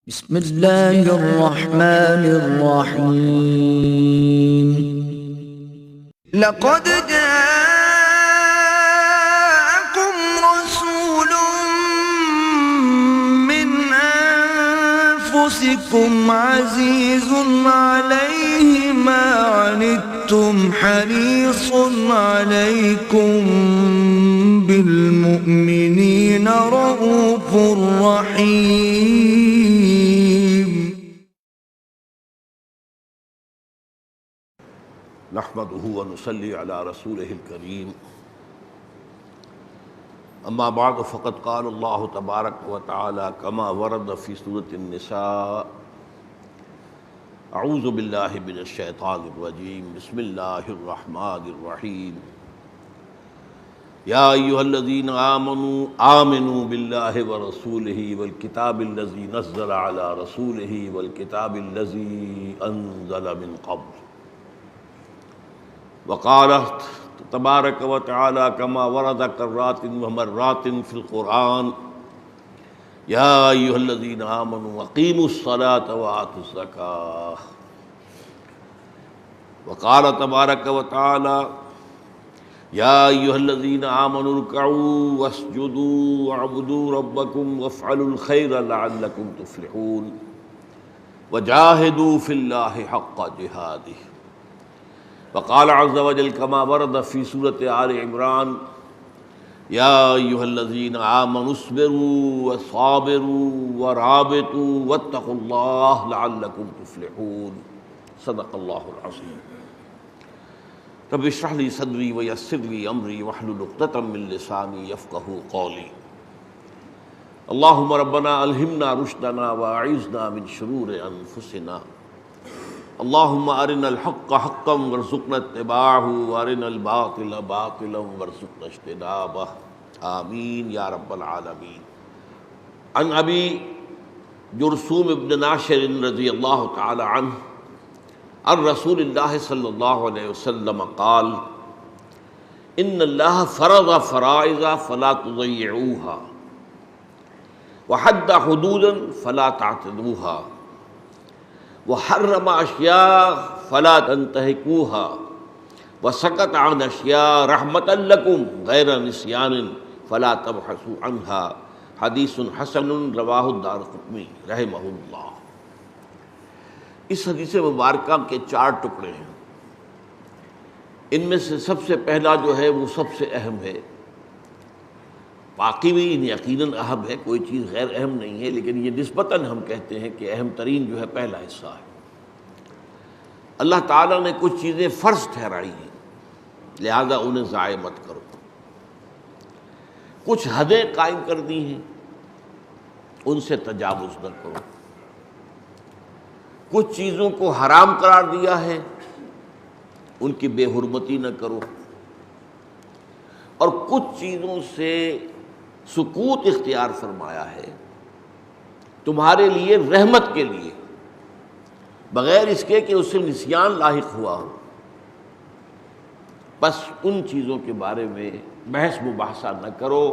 بسم اللہ الرحمن الرحیم لقد جاءكم رسول من أنفسكم عزيز عليه ما عنتم حريص عليكم بالمؤمنين رؤوف رحيم. نحمده ونصلي على رسوله الكريم اما بعد فقد قال الله تبارك وتعالى كما ورد في سورة النساء اعوذ بالله من الشيطان الرجيم بسم الله الرحمن الرحيم يا ايها الذين آمنوا بالله ورسوله والكتاب الذي نزل على رسوله والكتاب الذي انزل من قبل وقال تبارک و تعالی کما ورد کرات و مرات فی القرآن یا ایھا الذین آمنوا اقیموا الصلاة وآتوا الزکاة وقال تبارک و تعالی یا ایھا الذین آمنوا ارکعوا واسجدوا واعبدوا ربکم وافعلوا الخیر لعلکم تفلحون وجاہدوا فی اللہ حق جہادہ. وقال عز وجل كما ورد في سورة آل عمران يا أيها الذين آمنوا اصبروا وصابروا ورابطوا واتقوا الله لعلكم تفلحون. صدق الله العظيم. رب اشرح لي صدري ويسر لي أمري واحلل عقدة من لساني يفقهوا قولي. اللهم ربنا ألهمنا رشدنا وأعذنا من شرور أنفسنا. اللهم ارنا الحق حقا وارزقنا اتباعه وارنا الباطل باطلا وارزقنا اجتنابه آمین یا رب العالمین. عن ابی جرثوم بن ناشر رضی اللہ تعالی عنہ عن رسول اللہ صلی اللہ علیہ وسلم قال ان اللہ فرض فرائض فلا تضيعوها وحد حدودا فلا تعتدوها وحرم اشیاء فلا تنتهكوها وسکت عن اشیاء رحمتا لکم غیر نسیان فلا تبحثوا عنها. حدیث حسن رواہ الدارقطنی رحمہ اللہ. اس حدیث مبارکہ کے 4 ٹکڑے ہیں. ان میں سے سب سے پہلا جو ہے وہ سب سے اہم ہے. باقی بھی یقیناً اہم ہے، کوئی چیز غیر اہم نہیں ہے، لیکن یہ نسبتاً ہم کہتے ہیں کہ اہم ترین جو ہے پہلا حصہ ہے. اللہ تعالیٰ نے کچھ چیزیں فرض ٹھہرائی ہیں، لہذا انہیں ضائع مت کرو. کچھ حدیں قائم کر دی ہیں، ان سے تجاوز نہ کرو. کچھ چیزوں کو حرام قرار دیا ہے، ان کی بے حرمتی نہ کرو. اور کچھ چیزوں سے سکوت اختیار فرمایا ہے تمہارے لیے رحمت کے لیے، بغیر اس کے کہ اس سے نسیان لاحق ہوا ہو. بس ان چیزوں کے بارے میں بحث مباحثہ نہ کرو،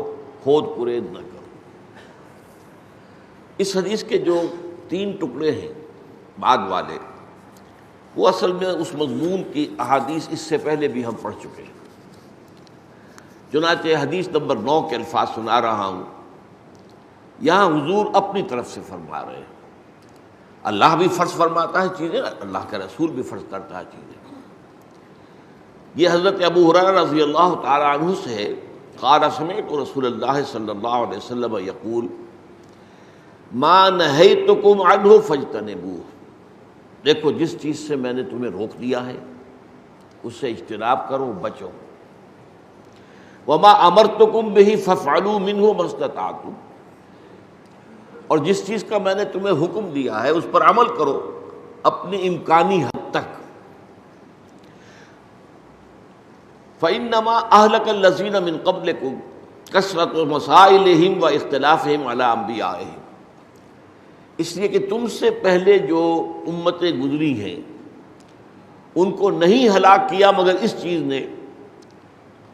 کھود کرید نہ کرو. اس حدیث کے جو 3 ٹکڑے ہیں بعد والے، وہ اصل میں اس مضمون کی احادیث اس سے پہلے بھی ہم پڑھ چکے ہیں. چنانچہ حدیث نمبر 9 کے الفاظ سنا رہا ہوں. یہاں حضور اپنی طرف سے فرما رہے ہیں. اللہ بھی فرض فرماتا ہے چیزیں، اللہ کا رسول بھی فرض کرتا ہے چیزیں. یہ حضرت ابو ہریرہ رضی اللہ تعالی عنہ سے قال سمعت رسول اللہ صلی اللہ علیہ وسلم یقول ما نہیتکم عنہ فاجتنبوہ. دیکھو جس چیز سے میں نے تمہیں روک دیا ہے اس سے اجتناب کرو، بچو. وما امرتکم بہ فافعلوا منہ ما استطعتم. اور جس چیز کا میں نے تمہیں حکم دیا ہے اس پر عمل کرو اپنی امکانی حد تک. فإنما أهلك الذين من قبلكم كثرة مسائلهم واختلافهم على أنبيائهم. اس لیے کہ تم سے پہلے جو امتیں گزری ہیں ان کو نہیں ہلاک کیا مگر اس چیز نے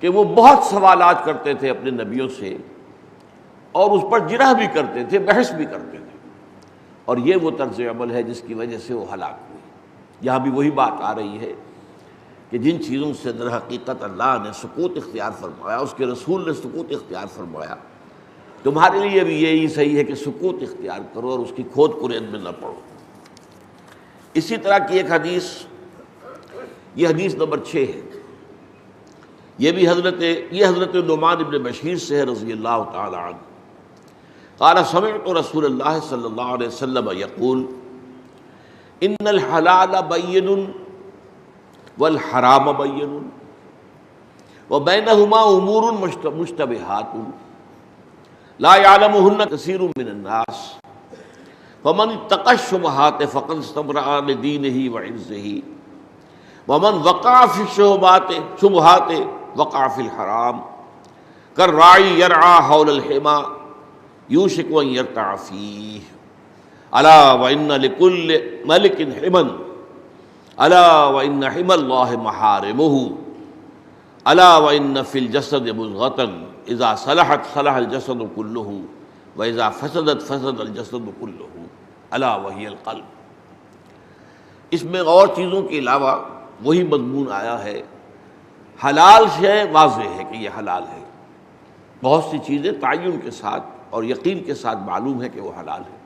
کہ وہ بہت سوالات کرتے تھے اپنے نبیوں سے اور اس پر جرح بھی کرتے تھے، بحث بھی کرتے تھے. اور یہ وہ طرز عمل ہے جس کی وجہ سے وہ ہلاک ہوئی۔ یہاں بھی وہی بات آ رہی ہے کہ جن چیزوں سے در حقیقت اللہ نے سکوت اختیار فرمایا، اس کے رسول نے سکوت اختیار فرمایا، تمہارے لیے بھی یہی صحیح ہے کہ سکوت اختیار کرو اور اس کی کھود کرید میں نہ پڑو۔ اسی طرح کی ایک حدیث، یہ حدیث نمبر 6 ہے، یہ بھی حضرت نعمان بن بشیر سے ہے رضی اللہ تعالی عنہ۔ قال سمعت رسول اللہ صلی اللہ علیہ وسلم یقول ان الحلال بین والحرام بین وبینہما امور مشتبہات لا يعلمهن كثير من الناس فمن اتقى الشبهات فقد استبرأ لدينه وعرضه ومن وقع في الشبهات وقع في الحرام كالراعي يرعى حول الحمى يوشك أن يرتع فيه ألا وإن لكل ملك حما ألا وإن حمى الله محارمه ألا وإن في الجسد مضغة اذا صلحت صلح الجسد كله واذا فسدت فسد الجسد كله الا وهي القلب۔ اس میں اور چیزوں کے علاوہ وہی مضمون آیا ہے۔ حلال شے واضح ہے کہ یہ حلال ہے، بہت سی چیزیں تعین کے ساتھ اور یقین کے ساتھ معلوم ہے کہ وہ حلال ہے،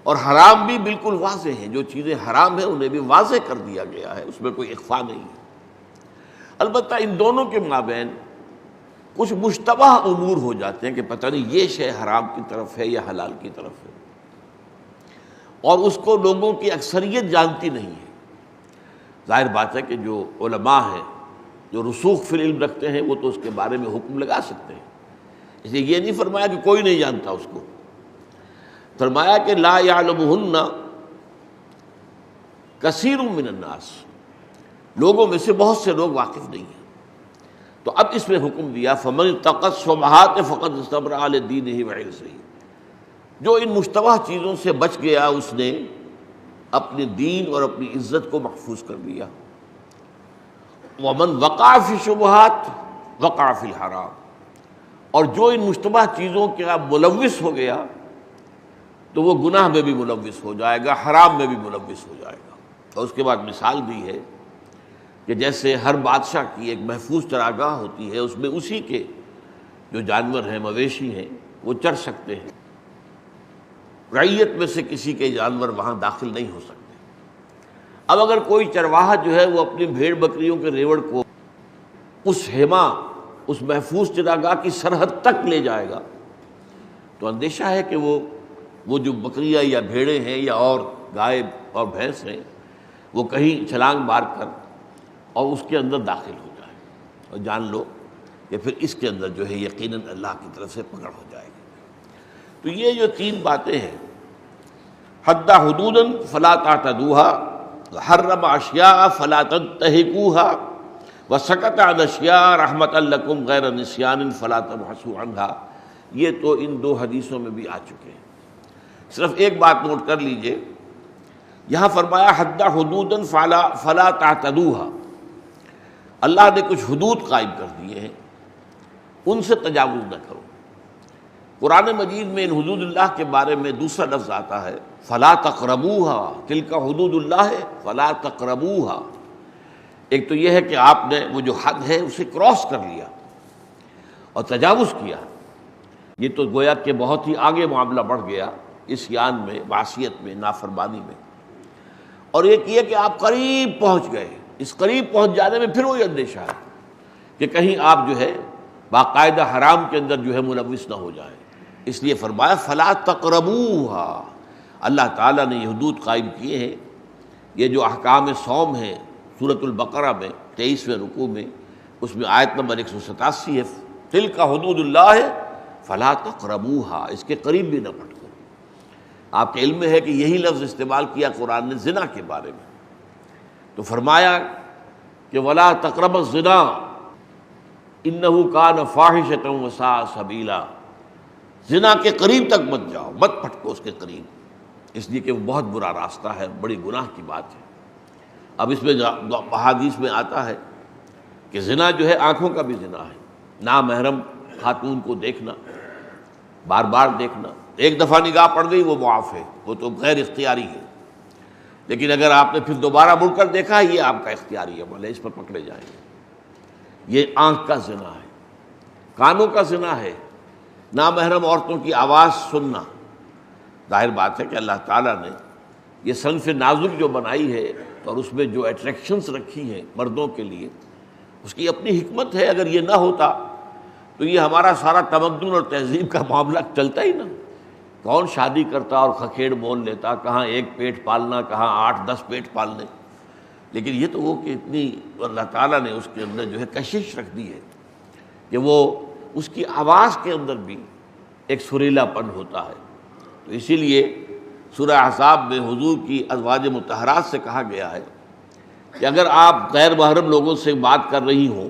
اور حرام بھی بالکل واضح ہیں، جو چیزیں حرام ہیں انہیں بھی واضح کر دیا گیا ہے، اس میں کوئی اخفا نہیں ہے۔ البتہ ان دونوں کے مابین کچھ مشتبہ امور ہو جاتے ہیں کہ پتہ نہیں یہ شے حرام کی طرف ہے یا حلال کی طرف ہے، اور اس کو لوگوں کی اکثریت جانتی نہیں ہے۔ ظاہر بات ہے کہ جو علماء ہیں، جو رسوخ فی العلم رکھتے ہیں، وہ تو اس کے بارے میں حکم لگا سکتے ہیں، اس لیے یہ نہیں فرمایا کہ کوئی نہیں جانتا اس کو، فرمایا کہ لا یعلمہن کثیر من الناس، لوگوں میں سے بہت سے لوگ واقف نہیں ہیں۔ تو اب اس میں حکم دیا فمن اتقى الشبهات فقد استبرأ لدینہ وعرضہ، جو ان مشتبہ چیزوں سے بچ گیا اس نے اپنے دین اور اپنی عزت کو محفوظ کر لیا۔ ومن وقع فی الشبہات وقع فی الحرام، اور جو ان مشتبہ چیزوں کا ملوث ہو گیا تو وہ گناہ میں بھی ملوث ہو جائے گا، حرام میں بھی ملوث ہو جائے گا۔ اور اس کے بعد مثال دی ہے کہ جیسے ہر بادشاہ کی ایک محفوظ چراگاہ ہوتی ہے، اس میں اسی کے جو جانور ہیں، مویشی ہیں، وہ چر سکتے ہیں، رعیت میں سے کسی کے جانور وہاں داخل نہیں ہو سکتے۔ اب اگر کوئی چرواہا جو ہے وہ اپنی بھیڑ بکریوں کے ریوڑ کو اس حما، اس محفوظ چراگاہ کی سرحد تک لے جائے گا تو اندیشہ ہے کہ وہ جو بکریاں یا بھیڑیں ہیں یا اور گائے اور بھینس ہیں، وہ کہیں چھلانگ مار کر اور اس کے اندر داخل ہو جائے، اور جان لو کہ پھر اس کے اندر جو ہے یقیناً اللہ کی طرف سے پکڑ ہو جائے گی۔ تو یہ جو 3 باتیں ہیں، حد حدودا فلا تعتدوها، حرم اشیاء فلا تنتهكوها، وسکت عن اشیاء رحمۃ لکم غیر نسیان فلا تبحثوا عنها، یہ تو ان 2 حدیثوں میں بھی آ چکے ہیں۔ صرف ایک بات نوٹ کر لیجئے، یہاں فرمایا حد حدودا فلا تعتدوها، اللہ نے کچھ حدود قائم کر دیے ہیں، ان سے تجاوز نہ کرو۔ قرآن مجید میں ان حدود اللہ کے بارے میں دوسرا لفظ آتا ہے فلا تقربوها، تلک حدود اللہ فلا تقربوها۔ ایک تو یہ ہے کہ آپ نے وہ جو حد ہے اسے کراس کر لیا اور تجاوز کیا، یہ تو گویا کہ بہت ہی آگے معاملہ بڑھ گیا عصیان میں، معصیت میں، نافرمانی میں۔ اور ایک یہ کہ آپ قریب پہنچ گئے، اس قریب پہنچ جانے میں پھر وہی اندیشہ ہے کہ کہیں آپ جو ہے باقاعدہ حرام کے اندر جو ہے ملوث نہ ہو جائیں، اس لیے فرمایا فلا تقربوها۔ اللہ تعالیٰ نے یہ حدود قائم کیے ہیں، یہ جو احکام صوم ہیں سورۃ البقرہ میں 23ویں رکوع میں، اس میں آیت نمبر 187 ہے تلک حدود اللہ فلا تقربوها، اس کے قریب بھی نہ پھٹکو۔ آپ کے علم میں ہے کہ یہی لفظ استعمال کیا قرآن نے زنا کے بارے میں، تو فرمایا کہ ولا تقربوا الزنا انہ کان فاحشۃ وساء سبیلا، زنا کے قریب تک مت جاؤ، مت پھٹکو اس کے قریب، اس لیے کہ وہ بہت برا راستہ ہے، بڑی گناہ کی بات ہے۔ اب اس میں احادیث میں آتا ہے کہ زنا جو ہے آنکھوں کا بھی زنا ہے، نامحرم خاتون کو دیکھنا، بار بار دیکھنا، ایک دفعہ نگاہ پڑ گئی وہ معاف ہے، وہ تو غیر اختیاری ہے، لیکن اگر آپ نے پھر دوبارہ مڑ کر دیکھا یہ آپ کا اختیاری عمل ہے، اس پر پکڑے جائیں گے۔ یہ آنکھ کا زنا ہے، کانوں کا زنا ہے، نامحرم عورتوں کی آواز سننا۔ ظاہر بات ہے کہ اللہ تعالیٰ نے یہ صنف نازک جو بنائی ہے اور اس میں جو اٹریکشنز رکھی ہیں مردوں کے لیے، اس کی اپنی حکمت ہے۔ اگر یہ نہ ہوتا تو یہ ہمارا سارا تمدن اور تہذیب کا معاملہ چلتا ہی نہ۔ کون شادی کرتا اور کھکھیڑ مول لیتا، کہاں ایک پیٹ پالنا، کہاں 8-10 پیٹ پالنے۔ لیکن یہ تو وہ کہ اتنی اللہ تعالیٰ نے اس کے اندر جو ہے کشش رکھ دی ہے کہ وہ اس کی آواز کے اندر بھی ایک سریلا پن ہوتا ہے۔ تو اسی لیے سورہ احزاب میں حضور کی ازواج مطہرات سے کہا گیا ہے کہ اگر آپ غیر محرم لوگوں سے بات کر رہی ہوں،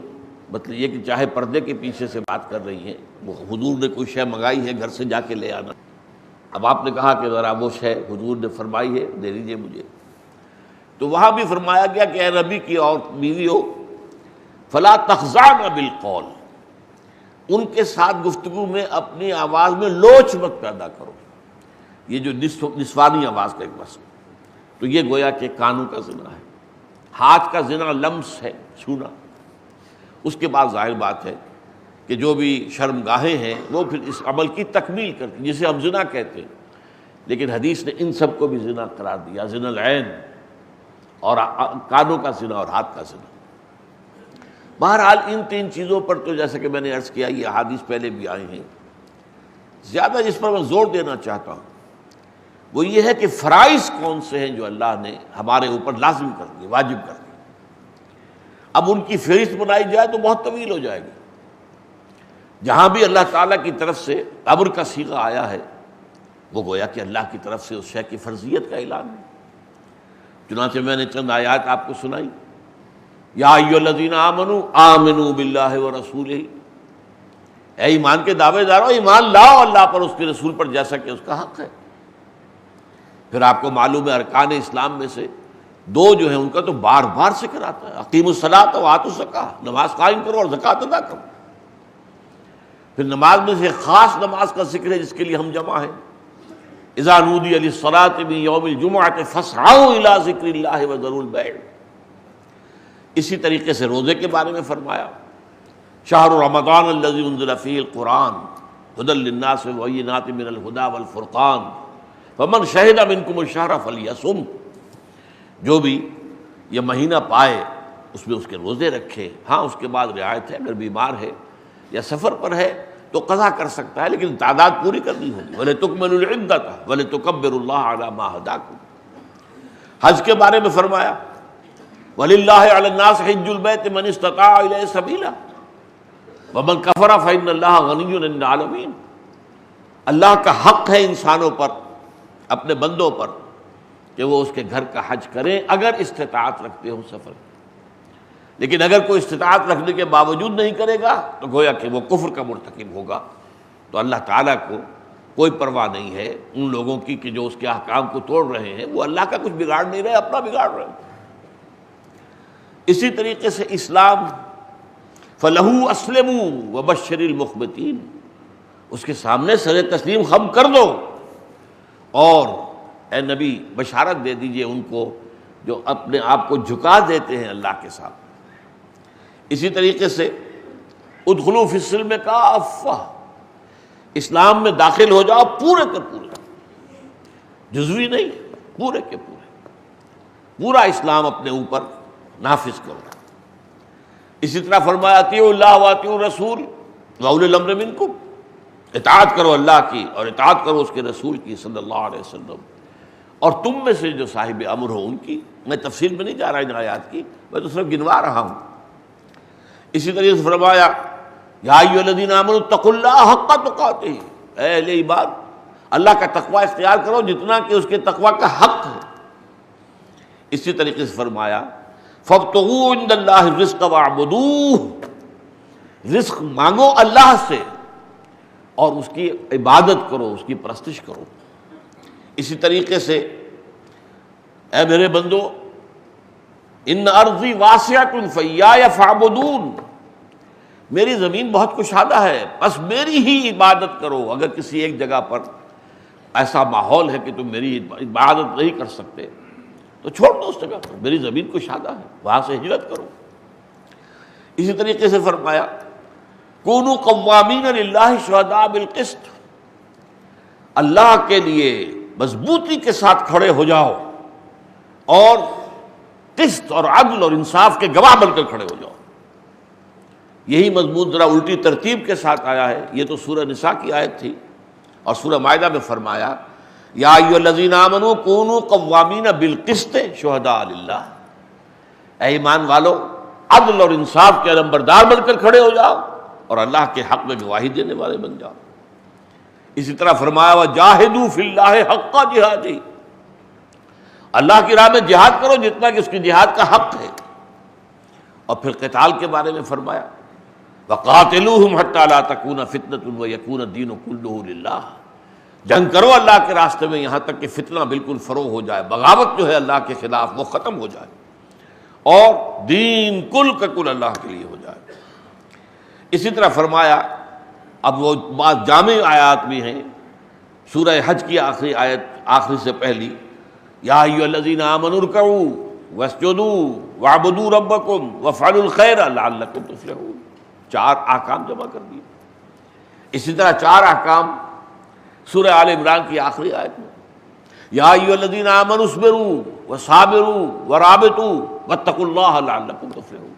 مطلب یہ کہ چاہے پردے کے پیچھے سے بات کر رہی ہیں، وہ حضور نے کوئی شے منگائی ہے گھر سے جا کے لے آنا، اب آپ نے کہا کہ ذرا وہ شے حضور نے فرمائی ہے دے دیجیے مجھے، تو وہاں بھی فرمایا گیا کہ اے نبی کی اور بیوی ہو فلا تخضعن بالقول، ان کے ساتھ گفتگو میں اپنی آواز میں لوچ مت پیدا کرو، یہ جو نسوانی آواز کا ایک مسئلہ۔ تو یہ گویا کہ کانوں کا زنا ہے۔ ہاتھ کا زنا لمس ہے، چھونا۔ اس کے بعد ظاہر بات ہے کہ جو بھی شرمگاہیں ہیں وہ پھر اس عمل کی تکمیل کرتی، جسے ہم زنا کہتے ہیں، لیکن حدیث نے ان سب کو بھی زنا قرار دیا، زنا العین اور کانوں کا زنا اور ہاتھ کا زنا۔ بہرحال ان تین چیزوں پر تو جیسا کہ میں نے عرض کیا یہ احادیث پہلے بھی آئی ہیں۔ زیادہ جس پر میں زور دینا چاہتا ہوں وہ یہ ہے کہ فرائض کون سے ہیں جو اللہ نے ہمارے اوپر لازم کر دیے، واجب کر دیے۔ اب ان کی فہرست بنائی جائے تو بہت طویل ہو جائے گی۔ جہاں بھی اللہ تعالیٰ کی طرف سے امر کا صیغہ آیا ہے وہ گویا کہ اللہ کی طرف سے اس شے کی فرضیت کا اعلان ہے۔ چنانچہ میں نے چند آیات آپ کو سنائی، یا ایھا الذین آمنوا آمنوا باللہ ورسولہ، اے ایمان کے دعوے دارو ایمان لاؤ اللہ پر، اس کے رسول پر، جیسا کہ اس کا حق ہے۔ پھر آپ کو معلوم ہے ارکان اسلام میں سے دو جو ہیں ان کا تو بار بار ذکر آتا ہے، اقیموا الصلاۃ وآتوا الزکاۃ، نماز قائم کرو اور زکوٰۃ ادا کرو۔ پھر نماز میں سے خاص نماز کا ذکر ہے جس کے لیے ہم جمع ہیں، اذا نودی للصلاۃ من یوم الجمعۃ فاسعوا الی ذکر اللہ وذروا البیع۔ اسی طریقے سے روزے کے بارے میں فرمایا، شہر رمضان الذی انزل فیہ القرآن ھدی للناس وبینات من الھدی والفرقان فمن شہد منکم الشہر فلیصم، جو بھی یہ مہینہ پائے اس میں اس کے روزے رکھے۔ ہاں اس کے بعد رعایت ہے، اگر بیمار ہے یا سفر پر ہے تو قضا کر سکتا ہے، لیکن تعداد پوری کرنی ہوگی۔ وَلِتُكْمِلُوا الْعِدَّةَ وَلِتُكَبِّرُوا اللَّهَ عَلَىٰ مَا هَدَاكُمْ۔ حج کے بارے میں فرمایا، وَلِلَّهِ عَلَى النَّاسِ حِجُّ الْبَيْتِ مَنِ اسْتَطَاعَ إِلَيْهِ سَبِيلًا وَمَنْ كَفَرَ فَإِنَّ اللَّهَ غَنِيٌّ عَنِ الْعَالَمِينَ۔ اللہ کا حق ہے انسانوں پر، اپنے بندوں پر، کہ وہ اس کے گھر کا حج کریں اگر استطاعت رکھتے ہوں سفر۔ لیکن اگر کوئی استطاعت رکھنے کے باوجود نہیں کرے گا تو گویا کہ وہ کفر کا مرتکب ہوگا۔ تو اللہ تعالیٰ کو کوئی پرواہ نہیں ہے ان لوگوں کی کہ جو اس کے احکام کو توڑ رہے ہیں، وہ اللہ کا کچھ بگاڑ نہیں رہے، اپنا بگاڑ رہے ہیں۔ اسی طریقے سے اسلام، فَلَهُ أَسْلِمُوا وَبَشِّرِ الْمُخْبِتِينَ، اس کے سامنے سر تسلیم خم کر دو اور اے نبی بشارت دے دیجئے ان کو جو اپنے آپ کو جھکا دیتے ہیں اللہ کے ساتھ۔ اسی طریقے سے ادخلوا فی السلم کافہ، اسلام میں داخل ہو جاؤ پورے کے پورے، جزوی نہیں، پورے کے پورے، پورا اسلام اپنے اوپر نافذ کرو۔ اسی طرح فرمایا اطیعوا اللہ واطیعوا الرسول واولی الامر منکم، اطاعت کرو اللہ کی اور اطاعت کرو اس کے رسول کی صلی اللہ علیہ وسلم، اور تم میں سے جو صاحب امر ہو ان کی۔ میں تفصیل میں نہیں جا رہا ان آیات کی، میں تو صرف گنوا رہا ہوں۔ اسی طریقے سے فرمایا یا ایھا الذین آمنوا اتقوا اللہ حق تقاتہ، اے اہل ایمان اللہ کا تقوی اختیار کرو جتنا کہ اس کے تقوی کا حق ہے۔ اسی طریقے سے فرمایا فابتغوا عند اللہ الرزق واعبدوہ، رزق مانگو اللہ سے اور اس کی عبادت کرو، اس کی پرستش کرو۔ اسی طریقے سے اے میرے بندو ان ارضی واسعۃ فایایا فاعبدون، میری زمین بہت کشادہ ہے بس میری ہی عبادت کرو۔ اگر کسی ایک جگہ پر ایسا ماحول ہے کہ تم میری عبادت نہیں کر سکتے تو چھوڑ دو اس جگہ پر، میری زمین کشادہ ہے، وہاں سے ہجرت کرو۔ اسی طریقے سے فرمایا کونوا قوامین للہ شہداء بالقسط، اللہ کے لیے مضبوطی کے ساتھ کھڑے ہو جاؤ اور قسط اور عدل اور انصاف کے گواہ بن کر کھڑے ہو جاؤ۔ یہی مضمون ذرا الٹی ترتیب کے ساتھ آیا ہے، یہ تو سورہ نساء کی آیت تھی، اور سورہ مائدہ میں فرمایا یا ایھا الذین آمنوا کونوا قوامین بالقسط شہداء للہ، اے ایمان والو عدل اور انصاف کے علمبردار بن کر کھڑے ہو جاؤ اور اللہ کے حق میں گواہی دینے والے بن جاؤ۔ اسی طرح فرمایا وجاہدوا فی اللہ حق جہادہ، اللہ کی راہ میں جہاد کرو جتنا کہ اس کی جہاد کا حق ہے۔ اور پھر قتال کے بارے میں فرمایا وقاتلوہم حتی لا تکون فتنۃ ویکون الدین کلہ للہ، جنگ کرو اللہ کے راستے میں یہاں تک کہ فتنہ بالکل فروغ ہو جائے، بغاوت جو ہے اللہ کے خلاف وہ ختم ہو جائے اور دین کل کا کل اللہ کے لیے ہو جائے۔ اسی طرح فرمایا، اب وہ بعض جامع آیات بھی ہیں، سورہ حج کی آخری آیت، آخری سے پہلی یا ایھا الذین آمنوا ارکعوا واسجدوا واعبدوا ربکم وافعلوا الخیر لعلکم تفلحون، 4 احکام جمع کر دیے۔ اسی طرح 4 احکام سورہ آل عمران کی آخری آیت میں یا ایھا الذین آمنوا اصبروا وصابروا ورابطوا واتقوا اللہ لعلکم تفلحون۔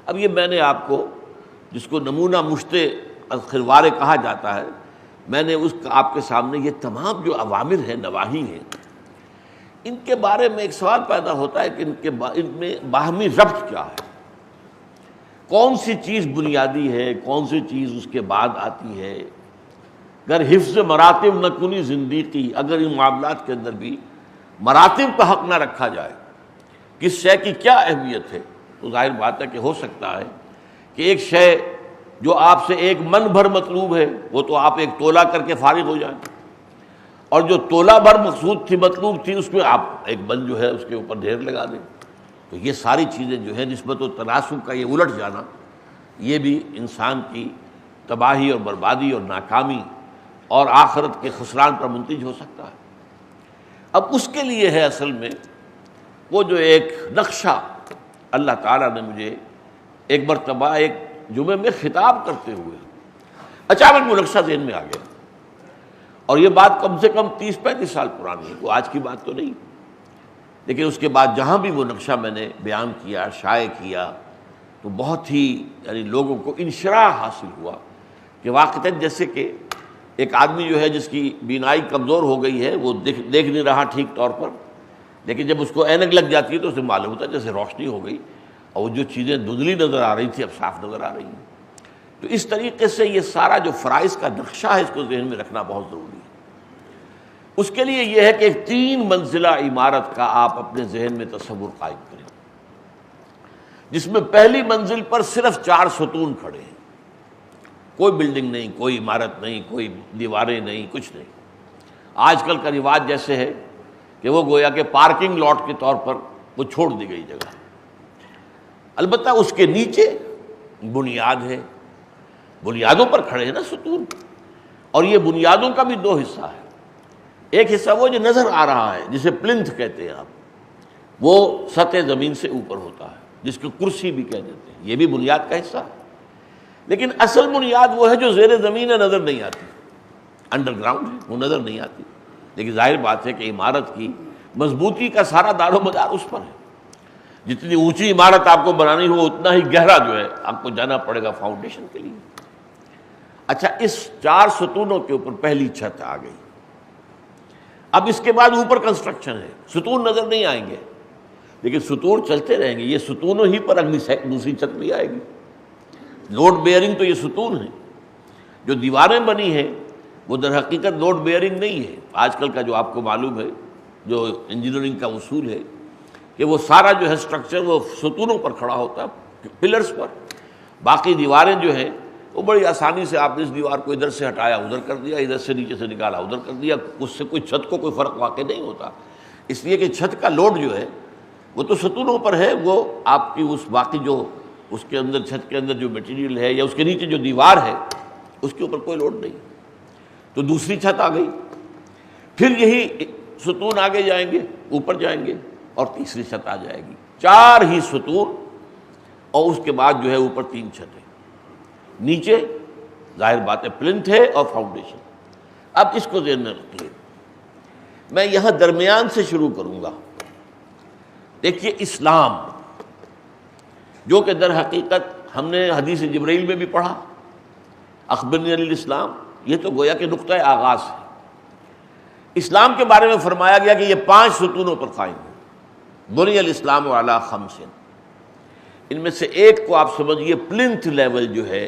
اب یہ میں نے آپ کو، جس کو نمونہ مشت خلوارے کہا جاتا ہے، میں نے اس آپ کے سامنے یہ تمام جو اوامر ہیں، نواہی ہیں، ان کے بارے میں ایک سوال پیدا ہوتا ہے کہ ان میں باہمی ربط کیا ہے، کون سی چیز بنیادی ہے، کون سی چیز اس کے بعد آتی ہے۔ اگر حفظ مراتب نہ کنی زندگی، اگر ان معاملات کے اندر بھی مراتب کا حق نہ رکھا جائے، کس شے کی کیا اہمیت ہے، تو ظاہر بات ہے کہ ہو سکتا ہے کہ ایک شے جو آپ سے 1 من بھر مطلوب ہے وہ تو آپ 1 تولہ کر کے فارغ ہو جائیں، اور جو تولہ بھر مقصود تھی، مطلوب تھی، اس میں آپ 1 من جو ہے اس کے اوپر ڈھیر لگا دیں۔ تو یہ ساری چیزیں جو ہے نسبت و تناسب کا یہ الٹ جانا، یہ بھی انسان کی تباہی اور بربادی اور ناکامی اور آخرت کے خسران پر منتج ہو سکتا ہے۔ اب اس کے لیے ہے اصل میں وہ جو ایک نقشہ اللہ تعالیٰ نے مجھے ایک مرتبہ ایک جمعے میں خطاب کرتے ہوئے اچانک وہ نقشہ ذہن میں آ گیا، اور یہ بات کم سے کم 30-35 سال پرانی ہے، کوئی آج کی بات تو نہیں، لیکن اس کے بعد جہاں بھی وہ نقشہ میں نے بیان کیا، شائع کیا، تو بہت ہی یعنی لوگوں کو انشراح حاصل ہوا کہ واقعتاً جیسے کہ ایک آدمی جو ہے جس کی بینائی کمزور ہو گئی ہے، وہ دیکھ نہیں رہا ٹھیک طور پر، لیکن جب اس کو اینک لگ جاتی ہے تو اسے معلوم ہوتا ہے جیسے روشنی ہو گئی، اور وہ جو چیزیں دھندلی نظر آ رہی تھی اب صاف نظر آ رہی ہیں۔ تو اس طریقے سے یہ سارا جو فرائض کا نقشہ ہے، اس کو ذہن میں رکھنا بہت ضروری ہے۔ اس کے لیے یہ ہے کہ ایک 3 منزلہ عمارت کا آپ اپنے ذہن میں تصور قائم کریں، جس میں پہلی منزل پر صرف 4 ستون کھڑے ہیں، کوئی بلڈنگ نہیں، کوئی عمارت نہیں، کوئی دیواریں نہیں، کچھ نہیں۔ آج کل کا رواج جیسے ہے کہ وہ گویا کہ پارکنگ لاٹ کے طور پر وہ چھوڑ دی گئی جگہ، البتہ اس کے نیچے بنیاد ہے، بنیادوں پر کھڑے ہیں نا ستون، اور یہ بنیادوں کا بھی 2 حصہ ہے۔ ایک حصہ وہ جو نظر آ رہا ہے، جسے پلنتھ کہتے ہیں آپ، وہ سطح زمین سے اوپر ہوتا ہے، جس کو کرسی بھی کہہ دیتے ہیں، یہ بھی بنیاد کا حصہ ہے۔ لیکن اصل بنیاد وہ ہے جو زیر زمین ہے، نظر نہیں آتی، انڈر گراؤنڈ ہے، وہ نظر نہیں آتی، لیکن ظاہر بات ہے کہ عمارت کی مضبوطی کا سارا دار و مدار اس پر ہے۔ جتنی اونچی عمارت آپ کو بنانی ہو، اتنا ہی گہرا جو ہے آپ کو جانا پڑے گا فاؤنڈیشن کے لیے۔ اچھا، اس 4 ستونوں کے اوپر پہلی چھت آ گئی، اب اس کے بعد اوپر کنسٹرکشن ہے، ستون نظر نہیں آئیں گے، لیکن ستون چلتے رہیں گے، یہ ستونوں ہی پر اگلی دوسری چھت بھی آئے گی۔ لوڈ بیئرنگ تو یہ ستون ہیں، جو دیواریں بنی ہیں وہ در حقیقت لوڈ بیئرنگ نہیں ہے۔ آج کل کا جو آپ کو معلوم ہے، جو انجینئرنگ کا اصول ہے کہ وہ سارا جو ہے سٹرکچر وہ ستونوں پر کھڑا ہوتا ہے، پلرز پر، باقی دیواریں جو ہیں وہ بڑی آسانی سے آپ نے اس دیوار کو ادھر سے ہٹایا ادھر کر دیا، ادھر سے نیچے سے نکالا ادھر کر دیا، اس سے کوئی چھت کو کوئی فرق واقع نہیں ہوتا، اس لیے کہ چھت کا لوڈ جو ہے وہ تو ستونوں پر ہے، وہ آپ کی اس باقی جو اس کے اندر چھت کے اندر جو میٹیریل ہے یا اس کے نیچے جو دیوار ہے اس کے اوپر کوئی لوڈ نہیں۔ تو دوسری چھت آ گئی، پھر یہی ستون آگے جائیں گے، اوپر جائیں گے اور تیسری چھت آ جائے گی، 4 ہی ستون، اور اس کے بعد جو ہے اوپر 3 چھتیں، نیچے ظاہر بات ہے پلنتھ ہے اور فاؤنڈیشن۔ اب اس کو ذہن میں رکھیے، میں یہاں درمیان سے شروع کروں گا۔ دیکھیے اسلام، جو کہ در حقیقت ہم نے حدیث جبرائیل میں بھی پڑھا، اخبرنی عن الاسلام، یہ تو گویا کہ نقطہ آغاز ہے۔ اسلام کے بارے میں فرمایا گیا کہ یہ 5 ستونوں پر قائم ہے، بنی الاسلام علی 5، ان میں سے ایک کو آپ سمجھیے پلنتھ لیول جو ہے،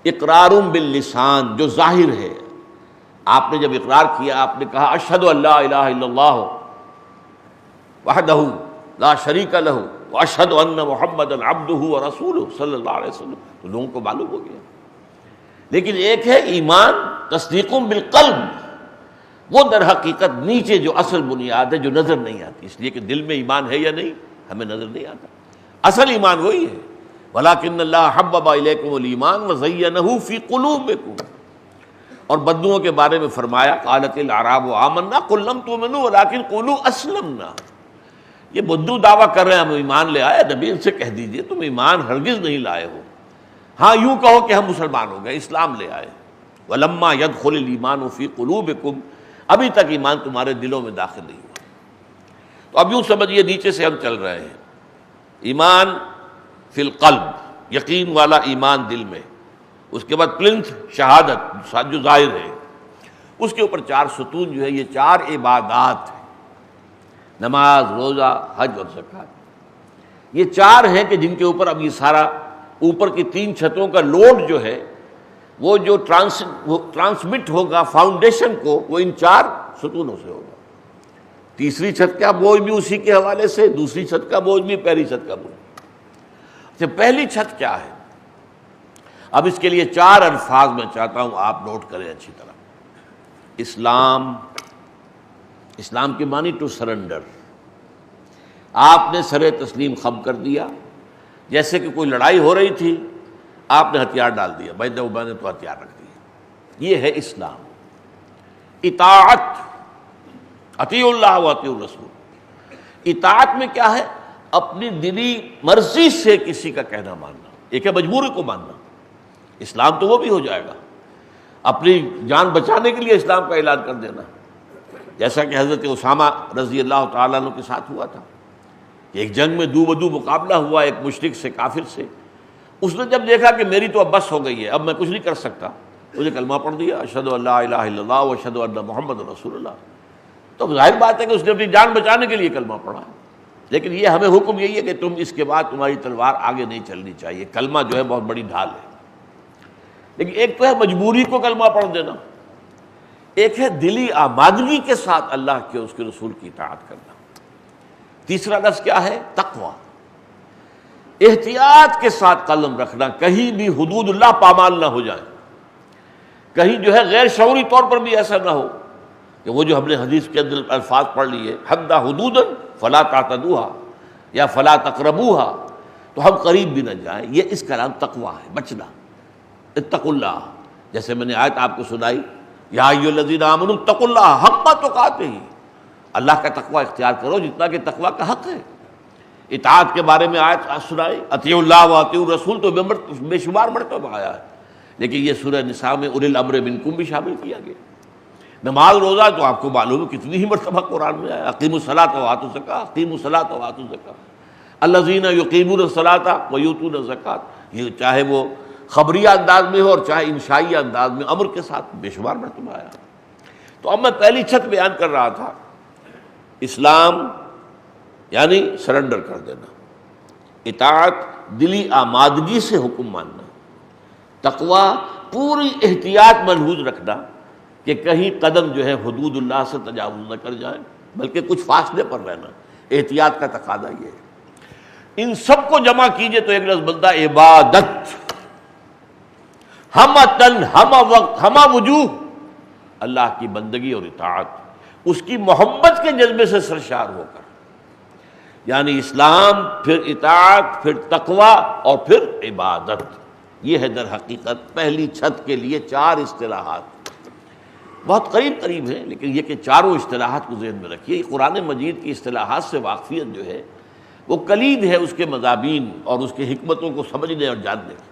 اقرار باللسان، جو ظاہر ہے۔ آپ نے جب اقرار کیا، آپ نے کہا اشہد ان لا الہ الا اللہ وحدہ لا شریک لہ واشہد ان محمدا عبدہ ورسولہ صلی اللہ علیہ وسلم، تو لوگوں کو معلوم ہو گیا۔ لیکن ایک ہے ایمان، تصدیق بالقلب، وہ در حقیقت نیچے جو اصل بنیاد ہے، جو نظر نہیں آتی، اس لیے کہ دل میں ایمان ہے یا نہیں ہمیں نظر نہیں آتا، اصل ایمان وہی ہے۔ وَلَٰكِنَّ اللَّهَ حَبَّبَ إِلَيْكُمُ الْإِيمَانَ وَزَيَّنَهُ فِي قُلُوبِكُمْ، اور بدوؤں کے بارے میں فرمایا قَالَتِ الْأَعْرَابُ آمَنَّا قُل لَّمْ تُؤْمِنُوا وَلَٰكِن قُولُوا أَسْلَمْنَا، یہ بدو دعویٰ کر رہے ہیں ہم ایمان لے آئے، نبی ان سے کہہ دیجئے تم ایمان ہرگز نہیں لائے ہو، ہاں یوں کہو کہ ہم مسلمان ہو گئے، اسلام لے آئے۔ وَلَمَّا يَدْخُلِ الْإِيمَانُ فِي قُلُوبِكُمْ، ابھی تک ایمان تمہارے دلوں میں داخل نہیں ہوا۔ تو اب یوں سمجھیے نیچے سے ہم چل رہے ہیں، ایمان فی القلب، یقین والا ایمان دل میں، اس کے بعد پلنتھ شہادت جو ظاہر ہے، اس کے اوپر 4 ستون جو ہے، یہ 4 عبادات ہیں، نماز، روزہ، حج اور زکوٰۃ، یہ 4 ہیں کہ جن کے اوپر اب یہ سارا اوپر کی 3 چھتوں کا لوڈ جو ہے، وہ جو ٹرانسمٹ ہوگا فاؤنڈیشن کو، وہ ان 4 ستونوں سے ہوگا۔ تیسری چھت کا بوجھ بھی اسی کے حوالے سے، دوسری چھت کا بوجھ بھی، پہلی چھت کا بوجھ۔ اچھا، پہلی چھت کیا ہے؟ اب اس کے لیے 4 الفاظ میں چاہتا ہوں آپ نوٹ کریں اچھی طرح۔ اسلام، اسلام کے معنی ٹو سرنڈر، آپ نے سر تسلیم خم کر دیا، جیسے کہ کوئی لڑائی ہو رہی تھی، آپ نے ہتھیار ڈال دیا، میں نے تو ہتھیار رکھ دیا، یہ ہے اسلام۔ اطاعت، اطیعوا اللہ واطیعوا الرسول، اطاعت میں کیا ہے؟ اپنی دلی مرضی سے کسی کا کہنا ماننا، ایک ہے مجبوری کو ماننا، اسلام تو وہ بھی ہو جائے گا، اپنی جان بچانے کے لیے اسلام کا اعلان کر دینا، جیسا کہ حضرت اسامہ رضی اللہ تعالیٰ عنہ کے ساتھ ہوا تھا، ایک جنگ میں دو بدو مقابلہ ہوا ایک مشرک سے، کافر سے، اس نے جب دیکھا کہ میری تو اب بس ہو گئی ہے، اب میں کچھ نہیں کر سکتا، مجھے کلمہ پڑھ دیا، اشہد ان لا الہ الا اللہ واشہد ان محمد رسول اللہ، تو ظاہر بات ہے کہ اس نے اپنی جان بچانے کے لیے کلمہ پڑھا۔ لیکن یہ ہمیں حکم یہی ہے کہ تم اس کے بعد تمہاری تلوار آگے نہیں چلنی چاہیے، کلمہ جو ہے بہت بڑی ڈھال ہے۔ لیکن ایک تو ہے مجبوری کو کلمہ پڑھ دینا، ایک ہے دلی آمادگی کے ساتھ اللہ کے اس کے رسول کی اطاعت کرنا۔ تیسرا لفظ کیا ہے؟ تقویٰ، احتیاط کے ساتھ قلم رکھنا، کہیں بھی حدود اللہ پامال نہ ہو جائیں، کہیں جو ہے غیر شعوری طور پر بھی ایسا نہ ہو کہ وہ جو ہم نے حدیث کے اندر الفاظ پڑھ لیے، حد حدودا فلا تعتدوها یا فلا تقربوها، تو ہم قریب بھی نہ جائیں، یہ اس کا نام تقویٰ ہے، بچنا۔ اتقوا اللہ، جیسے میں نے آیت آپ کو سنائی، یا ایھا الذین آمنوا اتقوا اللہ حق تقاتہ، اللہ کا تقویٰ اختیار کرو جتنا کہ تقویٰ کا حق ہے۔ اطاعت کے بارے میں آیت سنائی، اطیعوا اللہ واطیعوا الرسول، تو بے شمار مرتبہ آیا ہے، لیکن یہ سورہ نساء میں اولی الامر منکم بھی شامل کیا گیا۔ نماز روزہ تو آپ کو معلوم ہے کتنی ہی مرتبہ قرآن میں آیا، اقیموا الصلاۃ وآتوا الزکاۃ، اقیموا الصلاۃ وآتوا الزکاۃ، الذین یقیمون الصلاۃ ویؤتون الزکاۃ، یہ چاہے وہ خبریہ انداز میں ہو اور چاہے انشائیہ انداز میں، امر کے ساتھ بے شمار مرتبہ آیا۔ تو اب میں پہلی چھت بیان کر رہا تھا، اسلام یعنی سرنڈر کر دینا، اطاعت دلی آمادگی سے حکم ماننا، تقویٰ پوری احتیاط ملحوظ رکھنا کہ کہیں قدم جو ہے حدود اللہ سے تجاوز نہ کر جائیں، بلکہ کچھ فاصلے پر رہنا، احتیاط کا تقاضا یہ ہے۔ ان سب کو جمع کیجئے تو ایک لفظ بنتا ہے عبادت، ہمہ تن، ہمہ وقت، ہمہ وجوہ، اللہ کی بندگی اور اطاعت، اس کی محبت کے جذبے سے سرشار ہو کر، یعنی اسلام، پھر اطاعت، پھر تقویٰ اور پھر عبادت۔ یہ ہے در حقیقت پہلی چھت کے لیے 4 اصطلاحات۔ بہت قریب قریب ہیں، لیکن یہ کہ چاروں اصطلاحات کو ذہن میں رکھیے. قرآن مجید کی اصطلاحات سے واقفیت جو ہے وہ کلید ہے اس کے مضامین اور اس کے حکمتوں کو سمجھنے اور جاننے کی.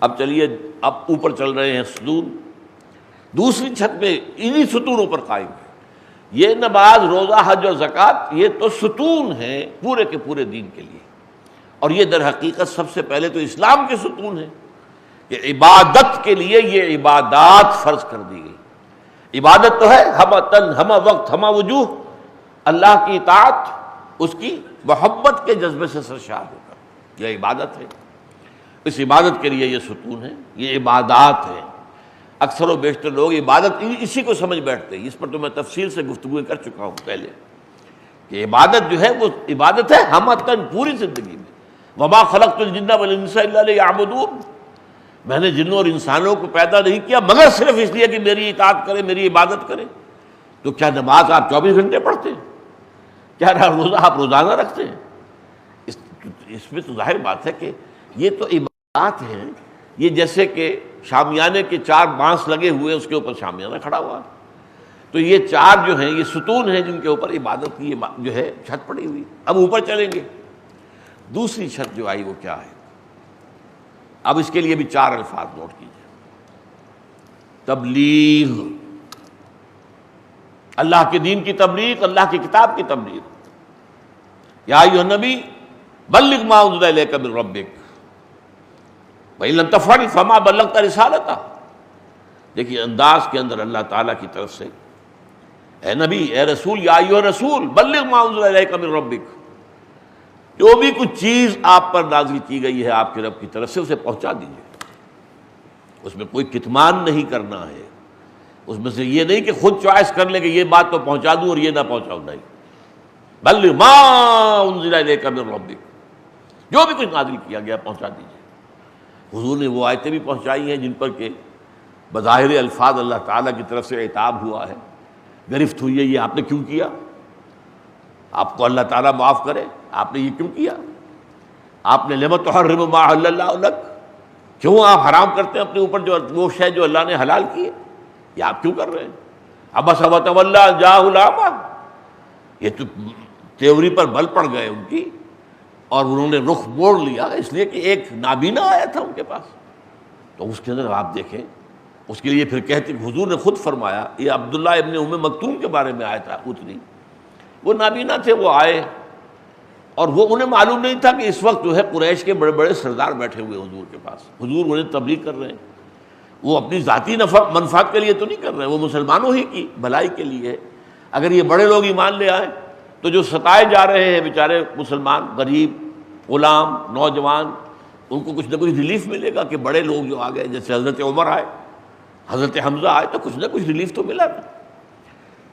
اب چلیے، اب اوپر چل رہے ہیں ستون. دوسری چھت میں انہی ستونوں پر قائم ہے. یہ نماز، روزہ، حج اور زکوٰۃ یہ تو ستون ہیں پورے کے پورے دین کے لیے، اور یہ در حقیقت سب سے پہلے تو اسلام کے ستون ہیں کہ عبادت کے لیے یہ عبادات فرض کر دی گئی. عبادت تو ہے ہمہ تن، ہمہ وقت، ہمہ وجوہ، اللہ کی اطاعت، اس کی محبت کے جذبے سے سرشار ہو کر، یہ عبادت ہے. اس عبادت کے لیے یہ ستون ہے، یہ عبادات ہیں. اکثر و بیشتر لوگ عبادت اسی کو سمجھ بیٹھتے ہیں. اس پر تو میں تفصیل سے گفتگو کر چکا ہوں پہلے کہ عبادت جو ہے وہ عبادت ہے ہمہ تن، پوری زندگی میں. وما خلقت الجن والانس الا لیعبدون، میں نے جنوں اور انسانوں کو پیدا نہیں کیا مگر صرف اس لیے کہ میری اطاعت کرے، میری عبادت کرے. تو کیا نماز آپ 24 گھنٹے پڑھتے ہیں؟ کیا روزہ آپ روزانہ رکھتے ہیں؟ اس میں تو ظاہر بات ہے کہ یہ تو عبادات ہیں. یہ جیسے کہ شامیانے کے 4 بانس لگے ہوئے، اس کے اوپر شامیانہ کھڑا ہوا، تو یہ 4 جو ہیں یہ ستون ہیں جن کے اوپر عبادت کی جو ہے چھت پڑی ہوئی. اب اوپر چلیں گے. دوسری چھت جو آئی وہ کیا ہے؟ اب اس کے لیے بھی 4 الفاظ نوٹ کیجیے. تبلیغ، اللہ کے دین کی تبلیغ، اللہ کی کتاب کی تبلیغ. یا ایھا النبی بلغ ما انزل الیک من ربک وَإِن لَمْ تَفْعَلْ فَمَا بَلَّغْتَ رِسَالَتَهُ. دیکھیے انداز کے اندر اللہ تعالیٰ کی طرف سے، اے نبی، اے رسول، یا ایھا الرسول بلغ ما انزل الیک من ربک، جو بھی کچھ چیز آپ پر نازل کی گئی ہے آپ کے رب کی طرف سے اسے پہنچا دیجیے. اس میں کوئی کتمان نہیں کرنا ہے. اس میں سے یہ نہیں کہ خود چوائس کر لیں کہ یہ بات تو پہنچا دوں اور یہ نہ پہنچاؤں. نہیں، بلغ ما انزل الیک من ربک، جو بھی کچھ نازل کیا گیا پہنچا دیجیے. حضور نے وہ آیتیں بھی پہنچائی ہیں جن پر کہ بظاہر الفاظ اللہ تعالیٰ کی طرف سے عتاب ہوا ہے، گرفت ہوئی ہے. یہ آپ نے کیوں کیا؟ آپ کو اللہ تعالیٰ معاف کرے، آپ نے یہ کیوں کیا؟ آپ نے لم تحرم ما احل اللہ لک، کیوں آپ حرام کرتے ہیں اپنے اوپر جو وہ شے جو اللہ نے حلال کی ہے؟ یہ آپ کیوں کر رہے ہیں؟ عبس وتولی ان جاءہ الاعمی، یہ تو تیوری پر بل پڑ گئے ان کی، اور انہوں نے رخ موڑ لیا اس لیے کہ ایک نابینا آیا تھا ان کے پاس. تو اس کے اندر آپ دیکھیں، اس کے لیے پھر کہتے کہ حضور نے خود فرمایا، یہ عبداللہ ابن ام مکتوم کے بارے میں آیا تھا اتنی، وہ نابینا تھے، وہ آئے اور وہ انہیں معلوم نہیں تھا کہ اس وقت جو ہے قریش کے بڑے بڑے سردار بیٹھے ہوئے حضور کے پاس. حضور انہیں تبلیغ کر رہے ہیں. وہ اپنی ذاتی منفعت کے لیے تو نہیں کر رہے، وہ مسلمانوں ہی کی بھلائی کے لیے. اگر یہ بڑے لوگ ایمان لے آئے تو جو ستائے جا رہے ہیں بیچارے مسلمان، غریب، غلام، نوجوان، ان کو کچھ نہ کچھ ریلیف ملے گا کہ بڑے لوگ جو آ گئے، جیسے حضرت عمر آئے، حضرت حمزہ آئے، تو کچھ نہ کچھ ریلیف تو ملا.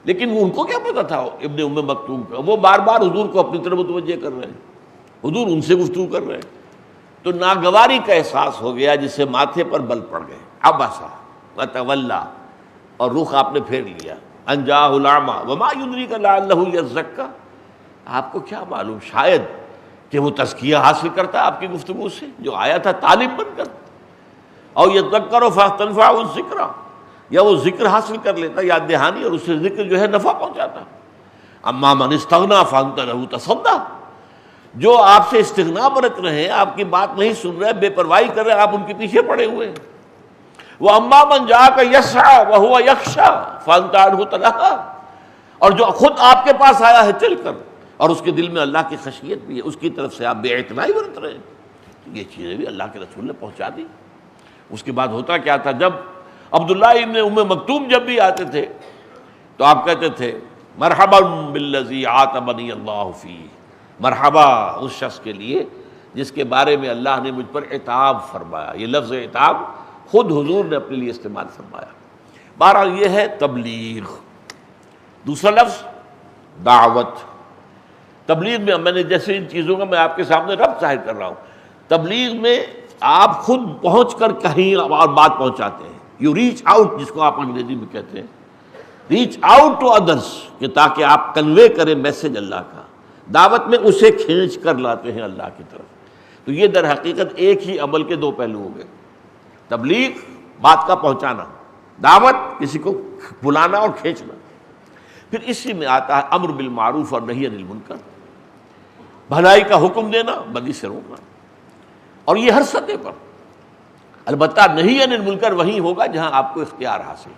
لیکن ان کو کیا پتا تھا ابن ام مکتوم کا؟ وہ بار بار حضور کو اپنی طرف متوجہ کر رہے ہیں، حضور ان سے گفتگو کر رہے ہیں. تو ناگواری کا احساس ہو گیا جس سے ماتھے پر بل پڑ گئے. عبس وتولی، اور رخ آپ نے پھیر لیا. ان جاءہ الاعمی وما یدریک لعلہ یزکی، آپ کو کیا معلوم شاید کہ وہ تزکیہ حاصل کرتا ہے آپ کی گفتگو سے، جو آیا تھا طالب بن کر. اور یذکر فتنفعہ الذکریٰ، یا وہ ذکر حاصل کر لیتا، یاد دہانی، اور اس سے ذکر جو ہے نفع پہنچاتا. اما من استغنی فانت لہ تصدی، جو آپ سے استغنا برت رہے ہیں، آپ کی بات نہیں سن رہے، بے پرواہی کر رہے ہیں، آپ ان کے پیچھے پڑے ہوئے ہیں. واما من جاءک یسعی وہو یخشی فانت عنہ تلہی، اور جو خود آپ کے پاس آیا ہے چل کر اور اس کے دل میں اللہ کی خشیت بھی ہے، اس کی طرف سے آپ بے اعتنائی برت رہے ہیں. یہ چیزیں بھی اللہ کے رسول نے پہنچا دی. اس کے بعد ہوتا کیا تھا، جب عبداللہ ابن ام مکتوم جب بھی آتے تھے تو آپ کہتے تھے مرحبا بالذی عاتبنی اللہ فیہ، مرحبا اس شخص کے لیے جس کے بارے میں اللہ نے مجھ پر عتاب فرمایا. یہ لفظ عتاب خود حضور نے اپنے لیے استعمال فرمایا. بہرحال یہ ہے تبلیغ. دوسرا لفظ دعوت. تبلیغ میں نے جیسے ان چیزوں کا میں آپ کے سامنے ربط ظاہر کر رہا ہوں، تبلیغ میں آپ خود پہنچ کر کہیں اور بات پہنچاتے ہیں. یو ریچ آؤٹ، جس کو آپ انگریزی میں کہتے ہیں، ریچ آؤٹ ٹو ادرس، کہ تاکہ آپ کنوے کریں میسج اللہ کا. دعوت میں اسے کھینچ کر لاتے ہیں اللہ کی طرف. تو یہ در حقیقت ایک ہی عمل کے 2 پہلو ہو گئے. تبلیغ بات کا پہنچانا، دعوت کسی کو بلانا اور کھینچنا۔ پھر اسی میں آتا ہے امر بالمعروف اور نہی عن المنکر، بھلائی کا حکم دینا، بدی سے روکنا، اور یہ ہر سطح پر۔ البتہ نہی عن المنکر وہیں ہوگا جہاں آپ کو اختیار حاصل،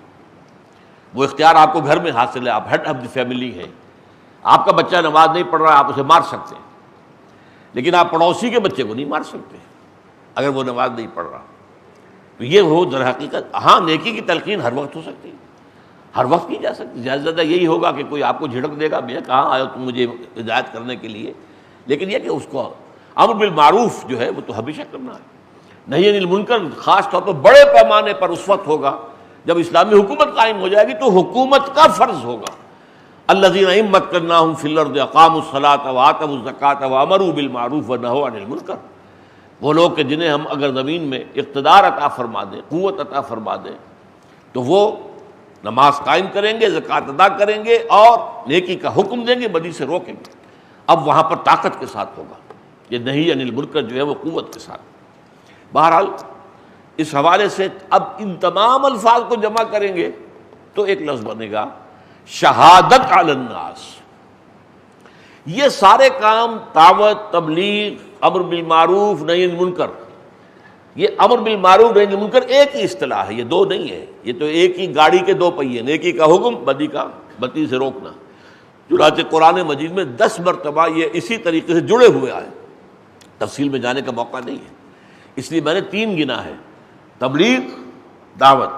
وہ اختیار آپ کو گھر میں حاصل ہے، آپ ہیڈ آف دی فیملی ہیں، آپ کا بچہ نماز نہیں پڑھ رہا آپ اسے مار سکتے ہیں، لیکن آپ پڑوسی کے بچے کو نہیں مار سکتے اگر وہ نماز نہیں پڑھ رہا۔ تو یہ ہو در حقیقت، ہاں نیکی کی تلقین ہر وقت ہو سکتی ہے، ہر وقت کی جا سکتی ہے۔ زیادہ سے زیادہ یہی ہوگا کہ کوئی آپ کو جھڑک دے گا، بھیا کہاں آئے ہو تم مجھے ہدایت کرنے کے لیے، لیکن یہ کہ اس کو امر بالمعروف جو ہے وہ تو ہمیشہ کرنا ہے۔ نہی عن المنکر خاص طور پر بڑے پیمانے پر اس وقت ہوگا جب اسلامی حکومت قائم ہو جائے گی، تو حکومت کا فرض ہوگا۔ الذین ان مکناہم فی الارض اقاموا الصلاۃ وآتوا الزکاۃ وامروا بالمعروف ونہوا عن المنکر، وہ لوگ کہ جنہیں ہم اگر زمین میں اقتدار عطا فرما دیں، قوت عطا فرما دیں، تو وہ نماز قائم کریں گے، زکوٰۃ ادا کریں گے، اور نیکی کا حکم دیں گے، بدی سے روکیں گے۔ اب وہاں پر طاقت کے ساتھ ہوگا، یہ نہی عن المنکر جو ہے وہ قوت کے ساتھ۔ بہرحال اس حوالے سے اب ان تمام الفاظ کو جمع کریں گے تو ایک لفظ بنے گا شہادت علی الناس۔ یہ سارے کام، دعوت، تبلیغ، امر بالمعروف، نہی عن المنکر، یہ امر بالمعروف نہی عن المنکر ایک ہی اصطلاح ہے، یہ دو نہیں ہے، یہ تو ایک ہی گاڑی کے دو پہیے، نیکی کا حکم، بدی سے روکنا۔ چنانچہ قرآن مجید میں 10 مرتبہ یہ اسی طریقے سے جڑے ہوئے آئے، تفصیل میں جانے کا موقع نہیں ہے، اس لیے میں نے 3 گنا ہے: تبلیغ، دعوت،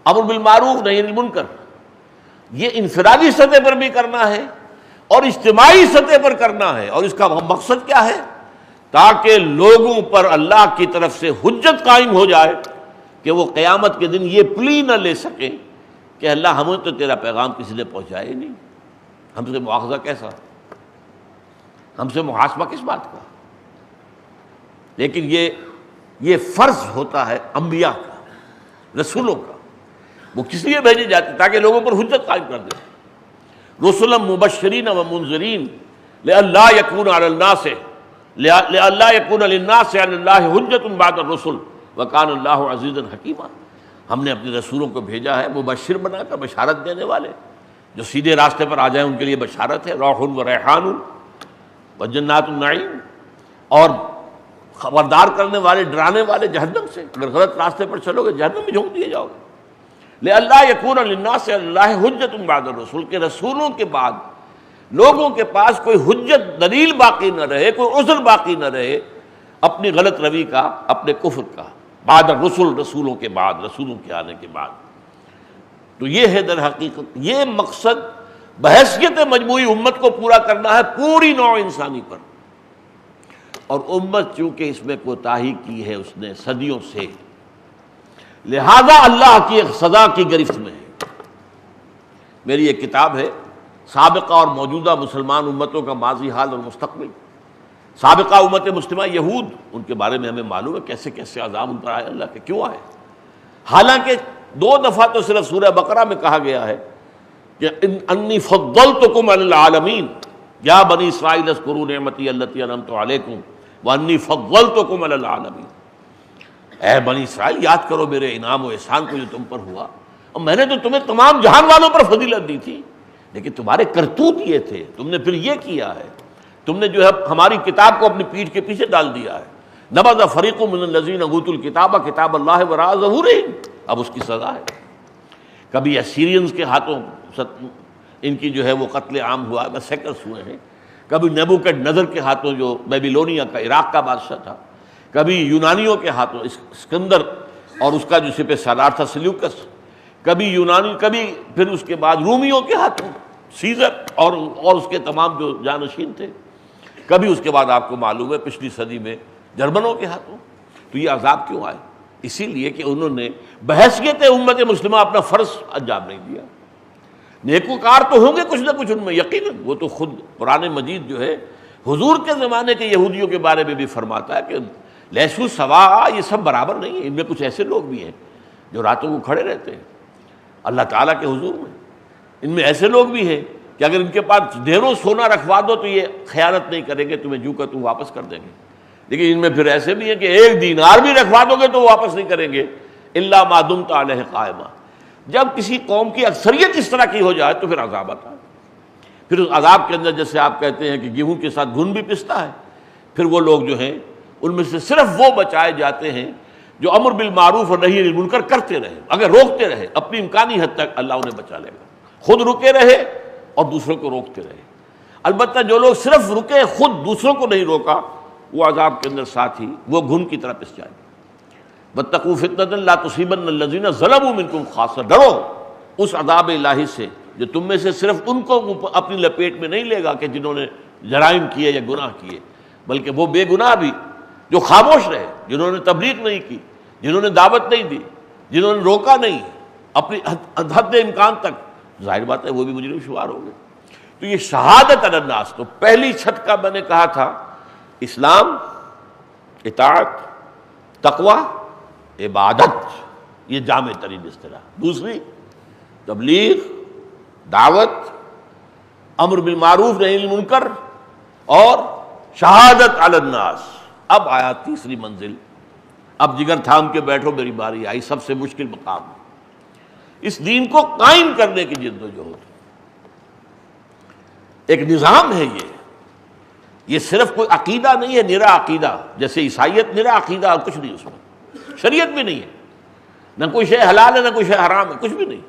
امر بالمعروف، نہی عن المنکر۔ یہ انفرادی سطح پر بھی کرنا ہے اور اجتماعی سطح پر کرنا ہے، اور اس کا مقصد کیا ہے؟ تاکہ لوگوں پر اللہ کی طرف سے حجت قائم ہو جائے کہ وہ قیامت کے دن یہ پلی نہ لے سکیں کہ اللہ ہمیں تو تیرا پیغام کسی نے پہنچایا ہی نہیں، ہم سے مواخذہ کیسا، ہم سے محاسبہ کس بات کا۔ لیکن یہ فرض ہوتا ہے انبیاء کا، رسولوں کا، وہ کس لیے بھیجے جاتے ہیں؟ تاکہ لوگوں پر حجت قائم کر دیں۔ رسلا مبشرین و منذرین لئلا یکون علی الناس علی اللہ حجت بعد الرسل وکان اللہ عزیزا حکیما۔ ہم نے اپنے رسولوں کو بھیجا ہے مبشر بنا کر، بشارت دینے والے، جو سیدھے راستے پر آ جائیں ان کے لیے بشارت ہے، روح و ریحان و جنات النعیم، اور خبردار کرنے والے، ڈرانے والے جہنم سے، اگر غلط راستے پر چلو گے جہنم میں جھونک دیے جاؤ گے۔ لئلا یکون للناس علی اللہ حجت بعد الرسل، کہ رسولوں کے بعد لوگوں کے پاس کوئی حجت، دلیل باقی نہ رہے، کوئی عذر باقی نہ رہے اپنی غلط روی کا، اپنے کفر کا، بعد الرسل، رسولوں کے بعد، رسولوں کے آنے کے بعد۔ تو یہ ہے در حقیقت یہ مقصد بحیثیت مجموعی امت کو پورا کرنا ہے، پوری نوع انسانی پر۔ اور امت چونکہ اس میں کوتاہی کی ہے اس نے صدیوں سے، لہذا اللہ کی ایک سزا کی گرفت میں ہے۔ میری ایک کتاب ہے سابقہ اور موجودہ مسلمان امتوں کا ماضی، حال اور مستقبل۔ سابقہ امت مسلمہ یہود، ان کے بارے میں ہمیں معلوم ہے کیسے کیسے عذاب ان پر آئے، اللہ کے کیوں آئے۔ حالانکہ 2 دفعہ تو صرف سورہ بقرہ میں کہا گیا ہے کہ انی فضلتکم علی العالمین، یا بنی اسرائیل اذکروا نعمتی التی انعمت علیکم وانی فضلتکم علی العالمین۔ اے بنی اسرائیل، یاد کرو میرے انعام و احسان کو جو تم پر ہوا، اور میں نے تو تمہیں تمام جہان والوں پر فضیلت دی تھی، لیکن تمہارے کرتوت یہ تھے، تم نے پھر یہ کیا ہے، تم نے جو ہے ہماری کتاب کو اپنی پیٹھ کے پیچھے ڈال دیا ہے۔ نبذ فریق من الذین اوتوا الکتاب کتاب اللہ وراء ظہورہم، اب اس کی سزا ہے۔ کبھی اسیرینز کے ہاتھوں ان کی جو ہے وہ قتل عام ہوا، میسیکرز ہوئے ہیں، کبھی نیبوکڈ نظر کے ہاتھوں جو بیبیلونیا کا، عراق کا بادشاہ تھا، کبھی یونانیوں کے ہاتھوں اسکندر اور اس کا جو سپہ سالار تھا سلیوکس، کبھی یونانی، کبھی پھر اس کے بعد رومیوں کے ہاتھوں سیزر اور اس کے تمام جو جانشین تھے، کبھی اس کے بعد آپ کو معلوم ہے پچھلی صدی میں جرمنوں کے ہاتھوں۔ تو یہ عذاب کیوں آئے؟ اسی لیے کہ انہوں نے بحیثیت امت مسلمہ اپنا فرض انجام نہیں دیا۔ نیکوکار تو ہوں گے کچھ نہ کچھ ان میں یقیناً، وہ تو خود قرآن مجید جو ہے حضور کے زمانے کے یہودیوں کے بارے میں بھی فرماتا ہے کہ لیسو سوا، یہ سب برابر نہیں ہے، ان میں کچھ ایسے لوگ بھی ہیں جو راتوں کو کھڑے رہتے ہیں اللہ تعالیٰ کے حضور میں، ان میں ایسے لوگ بھی ہیں کہ اگر ان کے پاس ڈھیروں سونا رکھوا دو تو یہ خیانت نہیں کریں گے، تمہیں جو کا تم واپس کر دیں گے، لیکن ان میں پھر ایسے بھی ہیں کہ 1 دینار بھی رکھوا دو گے تو واپس نہیں کریں گے، الا ما دمت علیہ قائما، جب کسی قوم کی اکثریت اس طرح کی ہو جائے تو پھر عذاب آتا ہے. پھر اس عذاب کے اندر جیسے آپ کہتے ہیں کہ گیہوں کے ساتھ گھن بھی پستا ہے، پھر وہ لوگ جو ہیں ان میں سے صرف وہ بچائے جاتے ہیں جو امر بالمعروف اور نہی عن المنکر کرتے رہے. اگر روکتے رہے اپنی امکانی حد تک اللہ انہیں بچا لے گا، خود رکے رہے اور دوسروں کو روکتے رہے. البتہ جو لوگ صرف رکے خود دوسروں کو نہیں روکا، وہ عذاب کے اندر ساتھ ہی وہ گھن کی طرح پس جائے. واتقوا فتنة لا تصيبن الذين ظلموا منكم خاصة، ڈرو اس عذاب الہی سے جو تم میں سے صرف ان کو اپنی لپیٹ میں نہیں لے گا کہ جنہوں نے جرائم کیے یا گناہ کیے، بلکہ وہ بے گناہ بھی جو خاموش رہے، جنہوں نے تبلیغ نہیں کی، جنہوں نے دعوت نہیں دی، جنہوں نے روکا نہیں اپنی حد امکان تک، ظاہر بات ہے وہ بھی مجرم شمار ہوں گے. تو یہ شہادت علی الناس، تو پہلی چھت کا میں نے کہا تھا اسلام، اطاعت، تقوی، عبادت، یہ جامع ترین اصطلاح. دوسری تبلیغ، دعوت، امر بالمعروف نہی عن المنکر، اور شہادت علی الناس. اب آیا تیسری منزل، اب جگر تھام کے بیٹھو میری باری آئی، سب سے مشکل مقام. اس دین کو قائم کرنے کی جد و جہد، ایک نظام ہے یہ صرف کوئی عقیدہ نہیں ہے، نرا عقیدہ، جیسے عیسائیت نرا عقیدہ اور کچھ نہیں اس میں، شریعت بھی نہیں ہے، نہ کوئی شے حلال ہے نہ کوئی شے حرام ہے، کچھ بھی نہیں.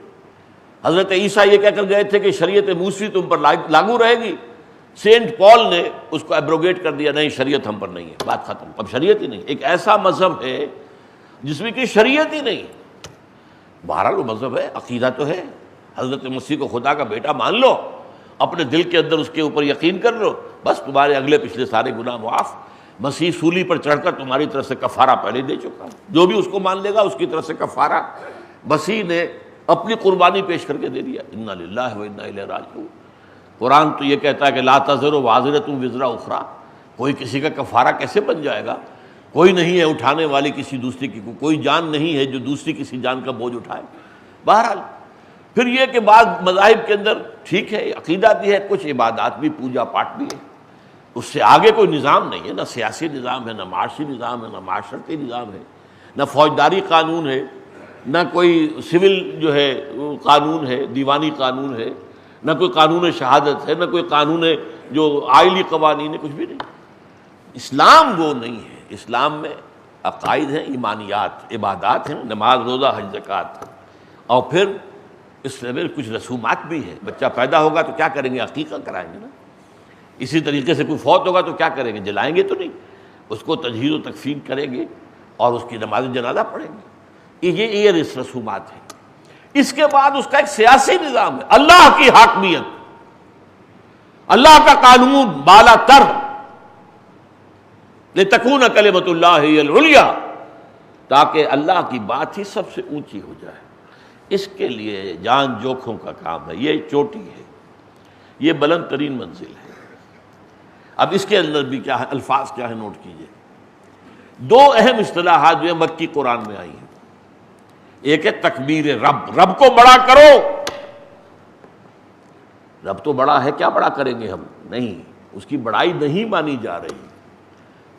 حضرت عیسیٰ یہ کہہ کر گئے تھے کہ شریعت موسیٰ تم پر لاگو رہے گی، سینٹ پال نے اس کو ایبروگیٹ کر دیا، نہیں شریعت ہم پر نہیں ہے، بات ختم، اب شریعت ہی نہیں. ایک ایسا مذہب ہے جس میں کہ شریعت ہی نہیں. بہرحال وہ مذہب ہے، عقیدہ تو ہے، حضرت مسیح کو خدا کا بیٹا مان لو، اپنے دل کے اندر اس کے اوپر یقین کر لو، بس تمہارے اگلے پچھلے سارے گناہ معاف. مسیح سولی پر چڑھ کر تمہاری طرف سے کفارہ پہلے دے چکا ہے، جو بھی اس کو مان لے گا اس کی طرف سے کفارہ مسیح نے اپنی قربانی پیش کر کے دے دیا. انا للہ و انا الیہ راجعون. قرآن تو یہ کہتا ہے کہ لا تزر وازرۃ وزر اخری، کوئی کسی کا کفارہ کیسے بن جائے گا؟ کوئی نہیں ہے اٹھانے والی کسی دوسری کی، کوئی جان نہیں ہے جو دوسری کسی جان کا بوجھ اٹھائے. بہرحال پھر یہ کہ بعض مذاہب کے اندر ٹھیک ہے عقیدہ بھی ہے، کچھ عبادات بھی، پوجا پاٹ بھی ہے، اس سے آگے کوئی نظام نہیں ہے، نہ سیاسی نظام ہے، نہ معاشی نظام ہے، نہ معاشرتی نظام ہے، نہ فوجداری قانون ہے، نہ کوئی سول جو ہے قانون ہے، دیوانی قانون ہے، نہ کوئی قانون شہادت ہے، نہ کوئی قانون جو آئلی قوانین ہے، کچھ بھی نہیں. اسلام وہ نہیں ہے. اسلام میں عقائد ہیں، ایمانیات، عبادات ہیں، نماز، روزہ، حج، زکوٰۃ، اور پھر اس میں کچھ رسومات بھی ہیں. بچہ پیدا ہوگا تو کیا کریں گے؟ عقیقہ کرائیں گے نا. اسی طریقے سے کوئی فوت ہوگا تو کیا کریں گے؟ جلائیں گے تو نہیں، اس کو تجہیز و تکفین کریں گے اور اس کی نماز جنازہ پڑھیں گے. یہ رسومات ہیں. اس کے بعد اس کا ایک سیاسی نظام ہے، اللہ کی حاکمیت، اللہ کا قانون بالا تر، لتکون کلمۃ اللہ ہی العلیٰ، تاکہ اللہ کی بات ہی سب سے اونچی ہو جائے. اس کے لیے جان جوکھوں کا کام ہے. یہ چوٹی ہے، یہ بلند ترین منزل ہے. اب اس کے اندر بھی کیا ہے، الفاظ کیا ہے، نوٹ کیجئے. دو اہم اصطلاحات جو ہیں مکی قرآن میں آئی ہیں. ایک ہے تکبیر رب، رب کو بڑا کرو. رب تو بڑا ہے، کیا بڑا کریں گے ہم؟ نہیں، اس کی بڑائی نہیں مانی جا رہی.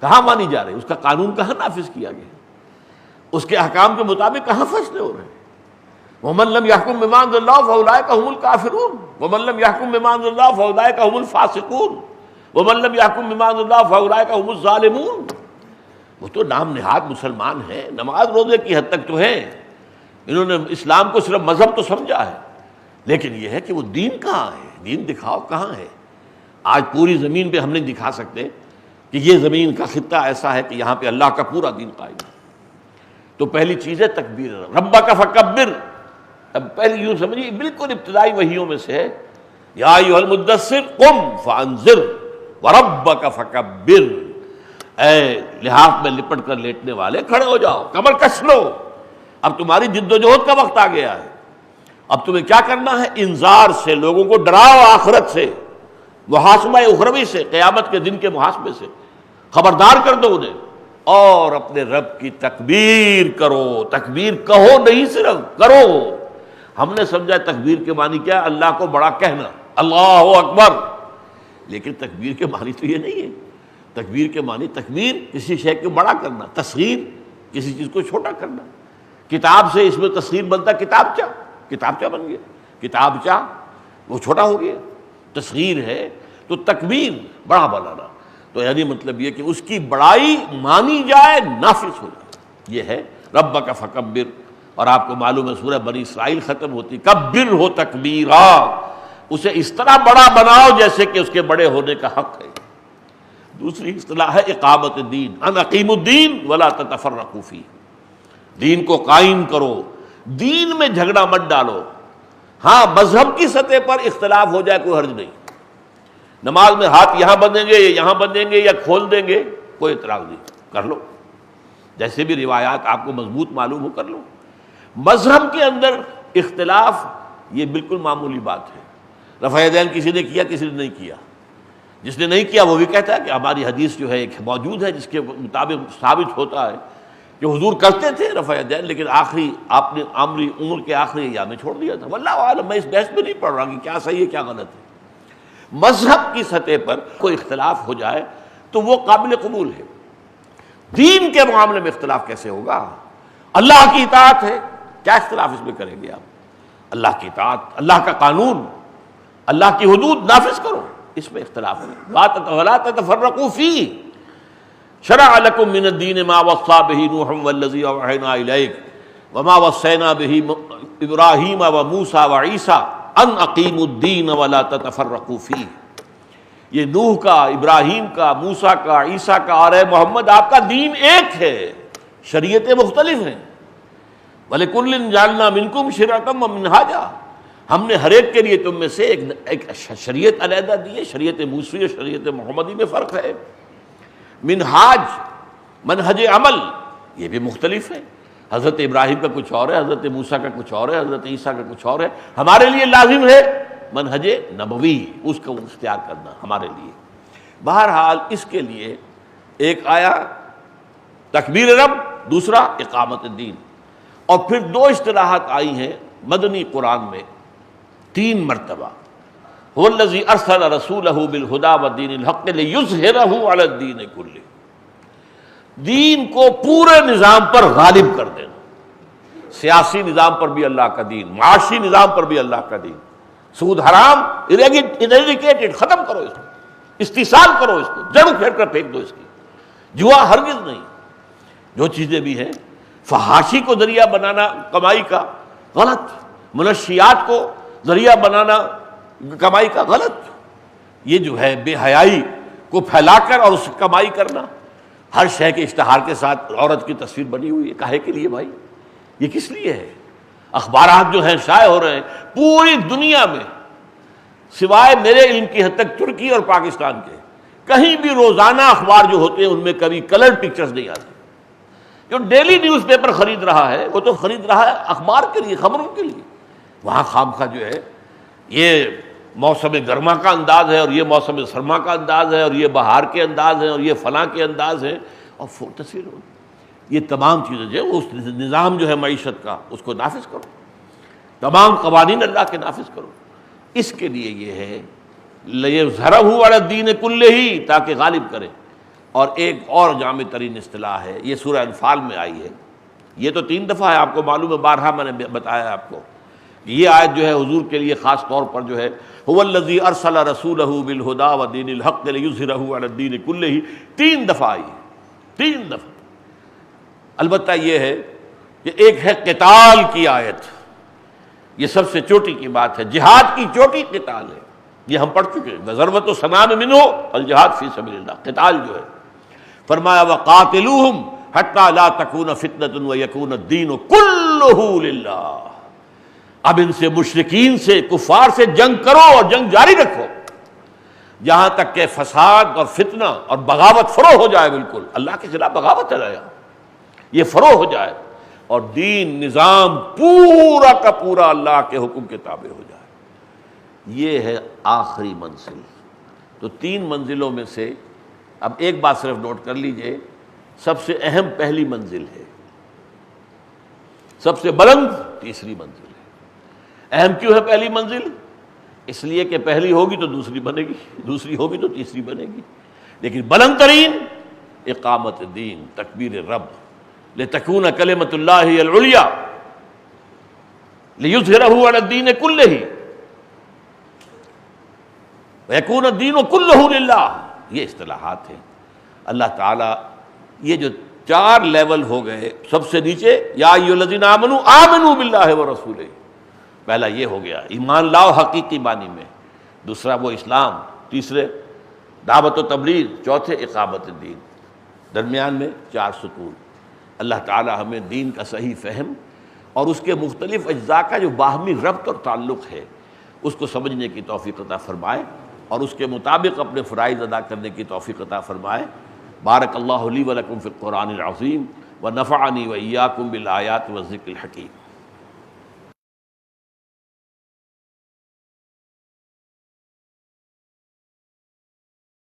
کہاں مانی جا رہی؟ اس کا قانون کہاں نافذ کیا گیا؟ اس کے احکام کے مطابق کہاں فیصلے ہو رہے ہیں؟ وَمَن لَّمْ يَحْكُم بِمَا أَنزَلَ اللَّهُ فَأُولَٰئِكَ هُمُ الْكَافِرُونَ وَمَن لَّمْ يَحْكُم بِمَا أَنزَلَ اللَّهُ فَأُولَٰئِكَ هُمُ الْفَاسِقُونَ وَمَن لَّمْ يَحْكُم بِمَا أَنزَلَ اللَّهُ فَأُولَٰئِكَ هُمُ الظَّالِمُونَ. وہ تو نام نہاد مسلمان ہیں، نماز روزے کی حد تک تو ہیں، انہوں نے اسلام کو صرف مذہب تو سمجھا ہے، لیکن یہ ہے کہ وہ دین کہاں ہے؟ دین دکھاؤ کہاں ہے؟ آج پوری زمین پہ ہم نہیں دکھا سکتے کہ یہ زمین کا خطہ ایسا ہے کہ یہاں پہ اللہ کا پورا دین قائم ہے. تو پہلی چیز ہے تکبیر ربک فکبر. اب پہلی یوں سمجھیے بالکل ابتدائی وحیوں میں سے ہے، یا ایھا المدثر قم فانذر وربک فکبر. اے لحاف میں لپٹ کر لیٹنے والے کھڑے ہو جاؤ، کمر کس لو، اب تمہاری جد و جہد کا وقت آ گیا ہے. اب تمہیں کیا کرنا ہے؟ انذار سے، لوگوں کو ڈراؤ آخرت سے، محاسبہ اخروی سے، قیامت کے دن کے محاسبے سے خبردار کر دو انہیں، اور اپنے رب کی تکبیر کرو. تکبیر کہو نہیں، صرف کرو. ہم نے سمجھا تکبیر کے معنی کیا؟ اللہ کو بڑا کہنا، اللہ اکبر. لیکن تکبیر کے معنی تو یہ نہیں ہے. تکبیر کے معنی تکبیر کسی شے کو بڑا کرنا، تصغیر کسی چیز کو چھوٹا کرنا. کتاب سے اس میں تصغیر بنتا کتابچہ، کتابچہ بن گیا، کتابچہ وہ چھوٹا ہو گیا، تصغیر ہے تو تکبیر بڑا بنانا، تو یعنی مطلب یہ کہ اس کی بڑائی مانی جائے، نافذ ہو جائے، یہ ہے ربک فکبر۔ اور آپ کو معلوم ہے سورہ بنی اسرائیل ختم ہوتی کبر ہو تکبیرا، اسے اس طرح بڑا بناؤ جیسے کہ اس کے بڑے ہونے کا حق ہے۔ دوسری اصطلاح ہے اقامت الدین، ان اقیموا الدین ولا تتفرقوا فیہ، دین کو قائم کرو، دین میں جھگڑا مت ڈالو۔ ہاں مذہب کی سطح پر اختلاف ہو جائے کوئی حرج نہیں، نماز میں ہاتھ یہاں بندھیں گے یا یہاں بندھیں گے یا کھول دیں گے، کوئی اعتراض نہیں، کر لو، جیسے بھی روایات آپ کو مضبوط معلوم ہو کر لو۔ مذہب کے اندر اختلاف یہ بالکل معمولی بات ہے، رفع یدین کسی نے کیا کسی نے نہیں کیا، جس نے نہیں کیا وہ بھی کہتا ہے کہ ہماری حدیث جو ہے ایک موجود ہے جس کے مطابق ثابت ہوتا ہے کہ حضور کرتے تھے رفع یدین، لیکن آخری آپ نے عمر کے آخری ایام میں چھوڑ دیا تھا۔ واللہ اعلم، میں اس بحث میں نہیں پڑھ رہا کہ کیا صحیح ہے کیا غلط ہے۔ مذہب کی سطح پر کوئی اختلاف ہو جائے تو وہ قابل قبول ہے، دین کے معاملے میں اختلاف کیسے ہوگا؟ اللہ کی اطاعت ہے، کیا اختلاف اس میں کریں گے آپ؟ اللہ کی اطاعت، اللہ کا قانون، اللہ کی حدود نافذ کرو، اس میں اختلاف ہے۔ ولا تتفرقوا فیہ شرع لکم من الدین ما وصی بہ نوح والذی اوحینا الیک وما وصینا بہ ابراہیم وموسیٰ وعیسیٰ ان اقیموا الدین ولا تتفرقوا فیہ۔ یہ نوح کا، ابراہیم کا، موسیٰ کا، عیسیٰ کا اور اے محمد آپ کا دین ایک ہے، شریعتیں مختلف ہیں۔ وَلِكُلٍّ جَعَلْنَا مِنْكُمْ شِرْعَةً وَمِنْهَاجًا، ہم نے ہر ایک کے لیے تم میں سے ایک شریعت علیحدہ دی ہے، شریعت موسوی اور شریعت محمدی میں فرق ہے۔ منہاج، منہج عمل، یہ بھی مختلف ہے، حضرت ابراہیم کا کچھ اور ہے، حضرت موسیٰ کا کچھ اور ہے، حضرت عیسیٰ کا کچھ اور ہے۔ ہمارے لیے لازم ہے منہج نبوی، اس کو اختیار کرنا ہمارے لیے۔ بہرحال اس کے لیے ایک آیا تکبیر رب، دوسرا اقامت الدین، اور پھر دو اصطلاحات آئی ہیں مدنی قرآن میں 3 مرتبہ۔ هو الذی ارسل رسولہ بالہدی ودین الحق لیظہرہ علی الدین کلہ، دین کو پورے نظام پر غالب کر دینا، سیاسی نظام پر بھی اللہ کا دین، معاشی نظام پر بھی اللہ کا دین، سود حرام اریڈیکیٹڈ، ختم کرو اس کو، استحصال کرو اس کو، جڑ پھیر کر پھینک دو اس کی، جوا ہرگز نہیں۔ جو چیزیں بھی ہیں، فحاشی کو ذریعہ بنانا کمائی کا غلط، منشیات کو ذریعہ بنانا کمائی کا غلط، یہ جو ہے بے حیائی کو پھیلا کر اور اس سے کمائی کرنا، ہر شے کے اشتہار کے ساتھ عورت کی تصویر بنی ہوئی ہے، کاہے کے لیے بھائی؟ یہ کس لیے ہے؟ اخبارات جو ہیں شائع ہو رہے ہیں پوری دنیا میں، سوائے میرے علم کی حد تک ترکی اور پاکستان کے، کہیں بھی روزانہ اخبار جو ہوتے ہیں ان میں کبھی کلر پکچرز نہیں آتے۔ جو ڈیلی نیوز پیپر خرید رہا ہے وہ تو خرید رہا ہے اخبار کے لیے، خبروں کے لیے، وہاں خامخواہ جو ہے یہ موسم گرما کا انداز ہے اور یہ موسم سرما کا انداز ہے اور یہ بہار کے انداز ہے اور یہ فلاں کے انداز ہے، اور تصویر ہو، یہ تمام چیزیں جو ہے اس نظام جو ہے معیشت کا اس کو نافذ کرو، تمام قوانین اللہ کے نافذ کرو۔ اس کے لیے یہ ہے لیظہرہ علی الدین کلہ، تاکہ غالب کرے۔ اور ایک اور جامع ترین اصطلاح ہے، یہ سورہ انفال میں آئی ہے، یہ تو 3 دفعہ ہے، آپ کو معلوم ہے، بارہا میں نے بتایا آپ کو، یہ آیت جو ہے حضور کے لیے خاص طور پر جو ہے هو الذی ارسل رسولہ بالہدی ودین الحق لیظہرہ علی الدین کلہ، 3 دفعہ آئی ہے، 3 دفعہ۔ البتہ یہ ہے کہ ایک ہے قتال کی آیت، یہ سب سے چوٹی کی بات ہے، جہاد کی چوٹی قتال ہے، یہ ہم پڑھ چکے ہیں، ضربۃ سنام منہ الجہاد فی سبیل اللہ، قتال جو ہے، فرمایا وقاتلوہم حتی لا تکون فتنۃ ویکون الدین کلہ للہ، اب ان سے مشرکین سے، کفار سے جنگ کرو اور جنگ جاری رکھو جہاں تک کہ فساد اور فتنہ اور بغاوت فروغ ہو جائے، بالکل اللہ کے خلاف بغاوت چلا جائے، یہ فروغ ہو جائے اور دین نظام پورا کا پورا اللہ کے حکم کے تابع ہو جائے۔ یہ ہے آخری منزل۔ تو 3 منزلوں میں سے اب ایک بات صرف نوٹ کر لیجئے، سب سے اہم پہلی منزل ہے، سب سے بلند تیسری منزل ہے۔ اہم کیوں ہے پہلی منزل؟ اس لیے کہ پہلی ہوگی تو دوسری بنے گی، دوسری ہوگی تو تیسری بنے گی، لیکن بلند ترین اقامت دین، تکبیر رب، لتکون کلمۃ اللہ العلیٰ، لِيُظْهِرَهُ عَلَى الدِّينِ كُلِّهِ وَيَكُونَ الدِّينُ كُلُّهُ لِلَّهِ. یہ اصطلاحات ہیں. اللہ تعالیٰ یہ جو 4 لیول ہو گئے، سب سے نیچے یا ایھا الذین آمنوا آمنوا باللہ ورسولہ، پہلا یہ ہو گیا ایمان لاؤ حقیقی معنی میں، دوسرا وہ اسلام، تیسرے دعوت و تبلیغ، چوتھے اقامت الدین، درمیان میں 4 ستون. اللہ تعالی ہمیں دین کا صحیح فہم اور اس کے مختلف اجزاء کا جو باہمی ربط اور تعلق ہے اس کو سمجھنے کی توفیق عطا فرمائے اور اس کے مطابق اپنے فرائض ادا کرنے کی توفیق عطا فرمائے. بارک اللہ لی و لکم فی القرآن العظیم ونفعنی و ایاکم بالآیات والذکر الحکیم.